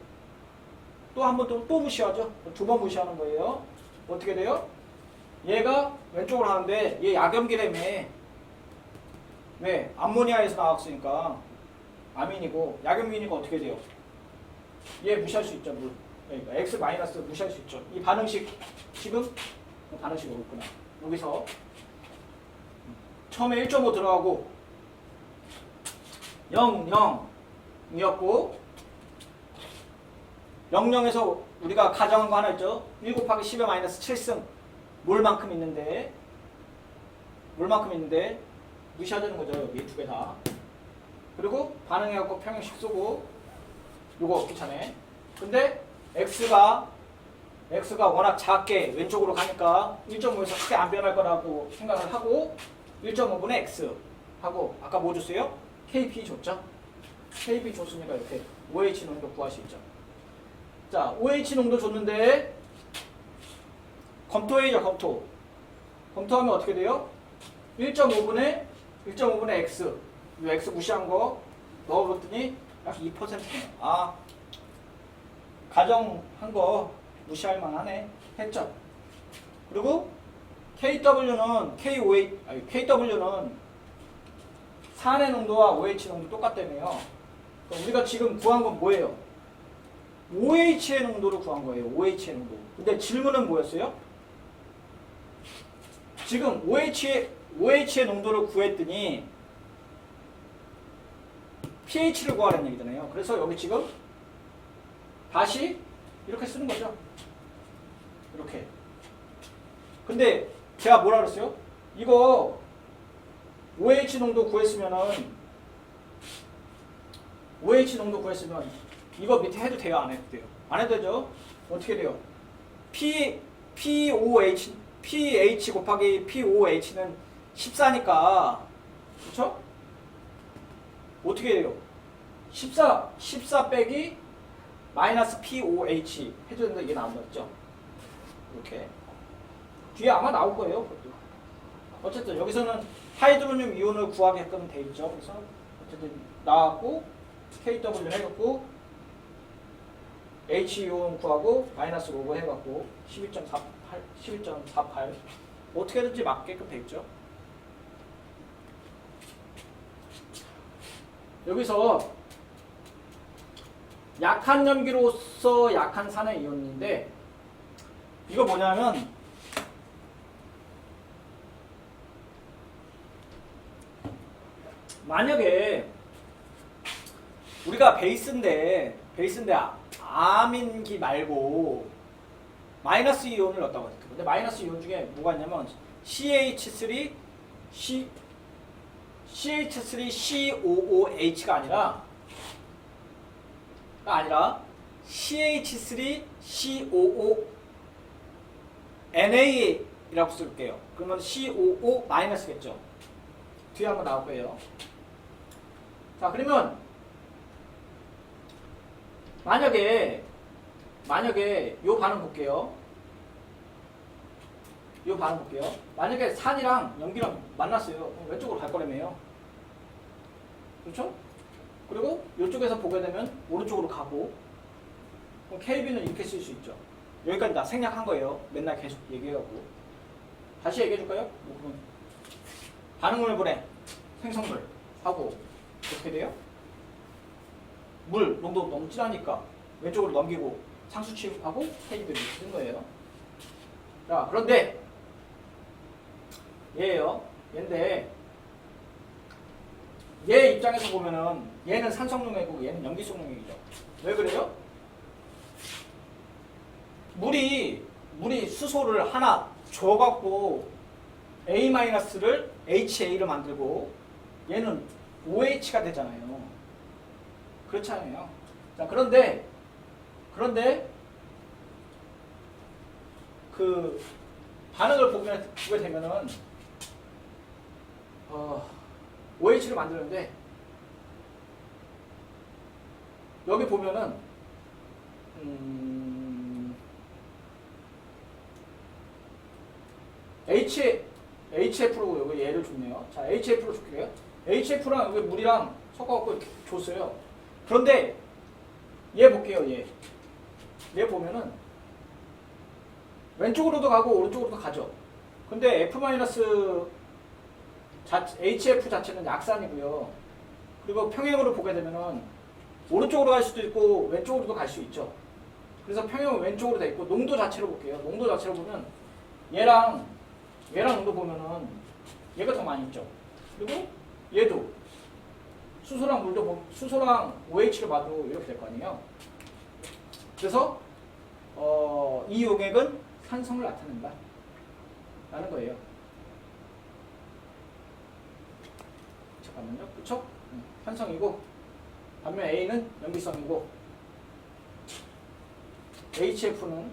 한 번 또 무시하죠. 두 번 무시하는 거예요. 어떻게 돼요? 얘가 왼쪽으로 하는데 얘 약염기라며. 왜? 암모니아에서 나왔으니까 아민이고 약염기니까 어떻게 돼요? 얘 무시할 수 있죠. 물. 그러니까 X 마이너스 무시할 수 있죠. 이 반응식 지금 반응식이 없구나. 여기서 처음에 1.5 들어가고 0, 0이었고 00에서 우리가 가정한 거 하나 있죠. 1 곱하기 10의 마이너스 7승 몰만큼 있는데 무시하자는 거죠. 여기 두 개 다. 그리고 반응해갖고 평형식 쓰고 요거 귀찮네. 근데 X가 워낙 작게 왼쪽으로 가니까 1.5에서 크게 안 변할 거라고 생각을 하고 1.5분의 X 하고 아까 뭐 줬어요? KP 줬죠? KP 줬으니까 이렇게 OH 농도 구할 수 있죠. 자, OH 농도 줬는데 검토해야죠. 검토하면 어떻게 돼요? 1.5분의 X 이 X 무시한 거 넣어봤더니 약 2%네요. 아, 가정한 거 무시할 만하네 했죠. 그리고 KW는 산의 농도와 OH 농도 똑같다며요. 그러니까 우리가 지금 구한 건 뭐예요? OH의 농도를 구한 거예요. OH의 농도. 근데 질문은 뭐였어요? 지금 OH의 농도를 구했더니 pH를 구하라는 얘기잖아요. 그래서 여기 지금 다시 이렇게 쓰는 거죠. 이렇게. 근데 제가 뭐라 그랬어요? 이거 OH 농도 구했으면 이거 밑에 해도 돼요? 안 해도 돼요? 안 해도 되죠? 어떻게 돼요? pH 곱하기 pOH는 14니까 그쵸? 어떻게 해요? 14 빼기 마이너스 pOH 해줬는데 이게 나왔죠? 이렇게 뒤에 아마 나올 거예요. 그것도. 어쨌든 여기서는 하이드로늄 이온을 구하게끔 돼 있죠. 그래서 어쨌든 나왔고 KW 해갖고 H 이온 구하고 마이너스 로그 해갖고 11.48 어떻게든지 맞게끔 돼 있죠. 여기서 약한 염기로서 약한 산의 이온인데 이거 뭐냐면 만약에 우리가 베이스인데 아민기 말고 마이너스 이온을 넣었다고 했죠. 근데 마이너스 이온 중에 뭐가 있냐면 CH3COOH가 아니라 CH3COONA라고 쓸게요. 그러면 COO 마이너스겠죠. 뒤에 한번 나올 거예요. 자, 그러면 만약에 요 반응 볼게요. 만약에 산이랑 염기랑 만났어요. 그럼 왼쪽으로 갈 거라며요. 그렇죠? 그리고 이쪽에서 보게 되면 오른쪽으로 가고 그럼 KB는 이렇게 쓸 수 있죠. 여기까지 다 생략한 거예요. 맨날 계속 얘기해갖고 다시 얘기해 줄까요? 반응물 분해 생성물 하고 어떻게 돼요? 물 농도 너무 진하니까 왼쪽으로 넘기고 상수 취급하고 KB를 쓰는 거예요. 자, 그런데 얘인데 얘 입장에서 보면은 얘는 산성용액이고 얘는 염기성용액이죠. 왜 그래요? 물이 수소를 하나 줘갖고 A-를 HA를 만들고 얘는 OH가 되잖아요. 그렇잖아요. 자, 그런데 그 반응을 보게 되면은 OH를 만드는데 여기 보면은 HF로 여기 얘를 줬네요. 자, HF로 줄게요. HF랑 여기 물이랑 섞어갖고 이렇게 줬어요. 그런데 얘 볼게요. 얘 보면은 왼쪽으로도 가고 오른쪽으로도 가죠. 근데 F- HF 자체는 약산이고요. 그리고 평행으로 보게 되면은 오른쪽으로 갈 수도 있고 왼쪽으로도 갈 수 있죠. 그래서 평행은 왼쪽으로 돼 있고 농도 자체로 볼게요. 농도 자체로 보면 얘랑 농도 보면은 얘가 더 많이 있죠. 그리고 얘도 수소랑 OH를 봐도 이렇게 될 거 아니에요. 그래서 이 용액은 산성을 나타낸다 라는 거예요. 잠깐만요. 그쵸? 산성이고 반면 A는 염기성이고 HF는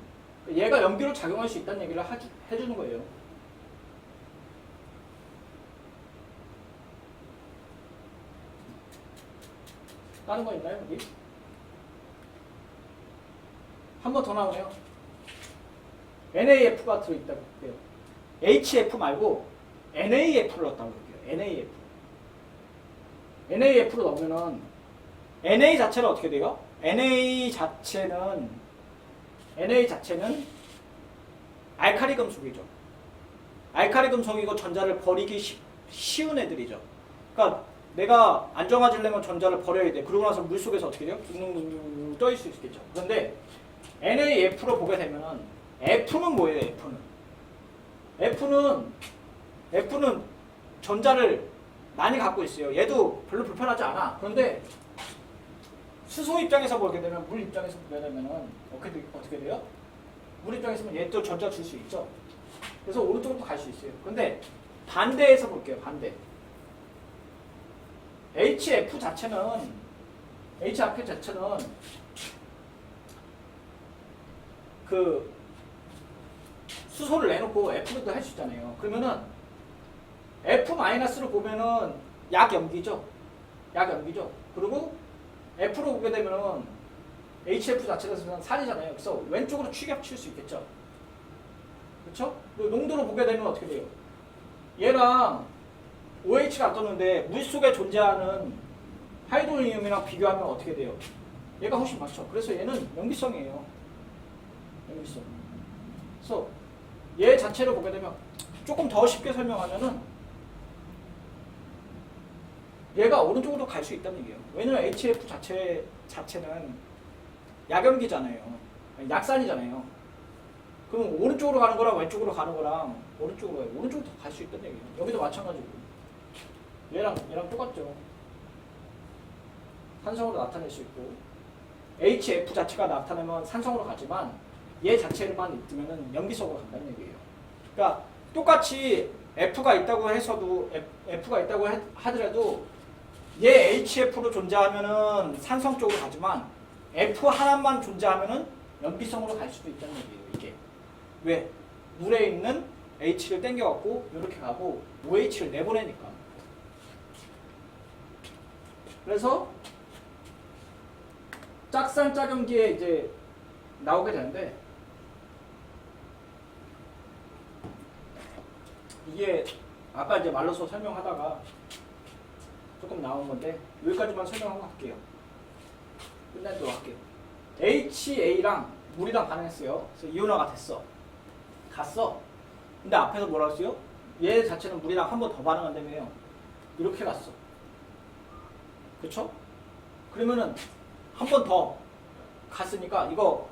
얘가 염기로 작용할 수 있다는 얘기를 해주는 거예요. 다른 거 있나요? 여기? 한 번 더 나오네요. NAF가 들어있다고 볼게요. HF 말고 NAF를 넣었다고 볼게요. NAF로 넣으면은 NA 자체는 어떻게 돼요? NA 자체는 알칼리 금속이죠. 알칼리 금속이고 전자를 버리기 쉬운 애들이죠. 그러니까 내가 안정화지려면 전자를 버려야 돼. 그러고 나서 물속에서 어떻게 돼요? 둥둥둥둥 떠 있을 수 있겠죠. 그런데 NAF로 보게 되면은 F는 뭐예요? F는 전자를 많이 갖고 있어요. 얘도 별로 불편하지 않아. 그런데 수소 입장에서 보게 되면 물 입장에서 보게 되면은 어떻게 돼요? 물 입장에서는 얘도 전자 줄 수 있죠. 그래서 오른쪽으로 갈 수 있어요. 근데 반대에서 볼게요. 반대. HF 자체는 그 수소를 내놓고 F로도 할 수 있잖아요. 그러면은 F-를 보면은 약염기죠. 약염기죠. 그리고 F로 보게 되면은 HF 자체가 산이잖아요. 그래서 왼쪽으로 추격칠 수 있겠죠. 그렇죠? 그리고 농도로 보게 되면 어떻게 돼요? 얘랑 OH가 안 떴는데 물속에 존재하는 하이드로니움이랑 비교하면 어떻게 돼요? 얘가 훨씬 많죠. 그래서 얘는 염기성이에요. 염기성. 그래서 얘 자체를 보게 되면 조금 더 쉽게 설명하면은 얘가 오른쪽으로 갈 수 있다는 얘기예요. 왜냐면 HF 자체는 약염기잖아요. 약산이잖아요. 그럼 오른쪽으로 가는 거랑 왼쪽으로 가는 거랑 오른쪽으로 더 갈 수 있다는 얘기예요. 여기도 마찬가지고 얘랑 똑같죠. 산성으로 나타낼 수 있고 HF 자체가 나타내면 산성으로 가지만 얘 자체만 있으면 염기성으로 간다는 얘기예요. 그러니까 똑같이 F가 있다고 해서도 F가 있다고 하더라도 얘 HF로 존재하면은 산성 쪽으로 가지만 F 하나만 존재하면은 염기성으로 갈 수도 있다는 얘기예요. 이게 왜? 물에 있는 H를 땡겨갖고 이렇게 가고 OH를 내보내니까. 그래서 짝산짝염기에 이제 나오게 되는데 이게 아까 이제 말로서 설명하다가 조금 나온 건데 여기까지만 설명하고 할게요. 끝내도록 할게요. HA랑 물이랑 반응했어요. 그래서 이온화가 됐어. 갔어. 근데 앞에서 뭐라고 했어요? 얘 자체는 물이랑 한 번 더 반응한다며요. 이렇게 갔어. 그쵸? 그러면은 한 번 더 갔으니까 이거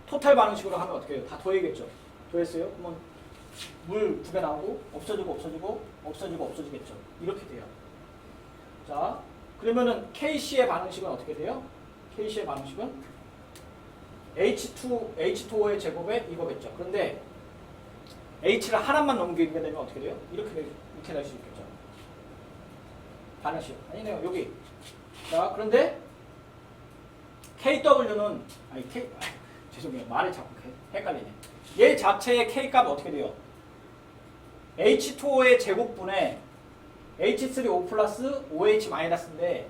토탈 반응식으로 하면 어떻게 해요? 다 더해야겠죠. 더했어요? 그러면 물 두 개 나오고 없어지겠죠. 이렇게 돼요. 자, 그러면은 KC의 반응식은 어떻게 돼요? KC의 반응식은 H2O의 제곱에 이거겠죠. 그런데 H를 하나만 넘기게 되면 어떻게 돼요? 이렇게 될 수 있겠죠. 반응식. 아니네요. 여기. 자, 그런데 KW는 죄송해요. 말이 자꾸 헷갈리네. 얘 자체의 K값은 어떻게 돼요? H2O의 제곱분에 H3O 플러스 OH 마이너스인데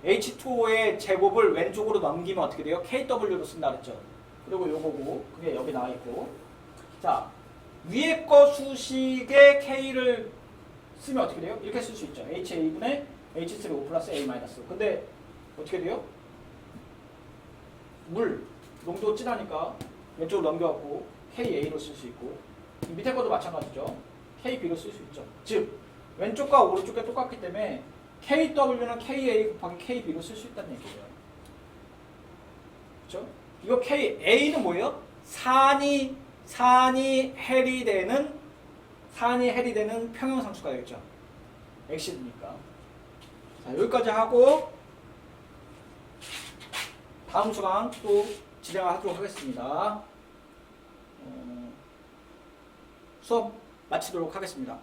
H2O의 제곱을 왼쪽으로 넘기면 어떻게 돼요? KW로 쓴다 그랬죠. 그리고 요거고 그게 여기 나와 있고. 자, 위에 거 수식의 K를 쓰면 어떻게 돼요? 이렇게 쓸 수 있죠. HA분의 H3O 플러스 A 마이너스. 근데 어떻게 돼요? 물 농도 진하니까 왼쪽으로 넘겨갖고 KA로 쓸 수 있고 밑에 것도 마찬가지죠. KB로 쓸 수 있죠. 즉 왼쪽과 오른쪽이 똑같기 때문에 KW는 KA 곱하기 KB로 쓸 수 있다는 얘기예요. 그렇죠? 이거 KA는 뭐예요? 산이 해리되는 평형상수가 되겠죠. 엑시드니까. 자, 여기까지 하고 다음 수강 또 진행하도록 하겠습니다. 수업 마치도록 하겠습니다.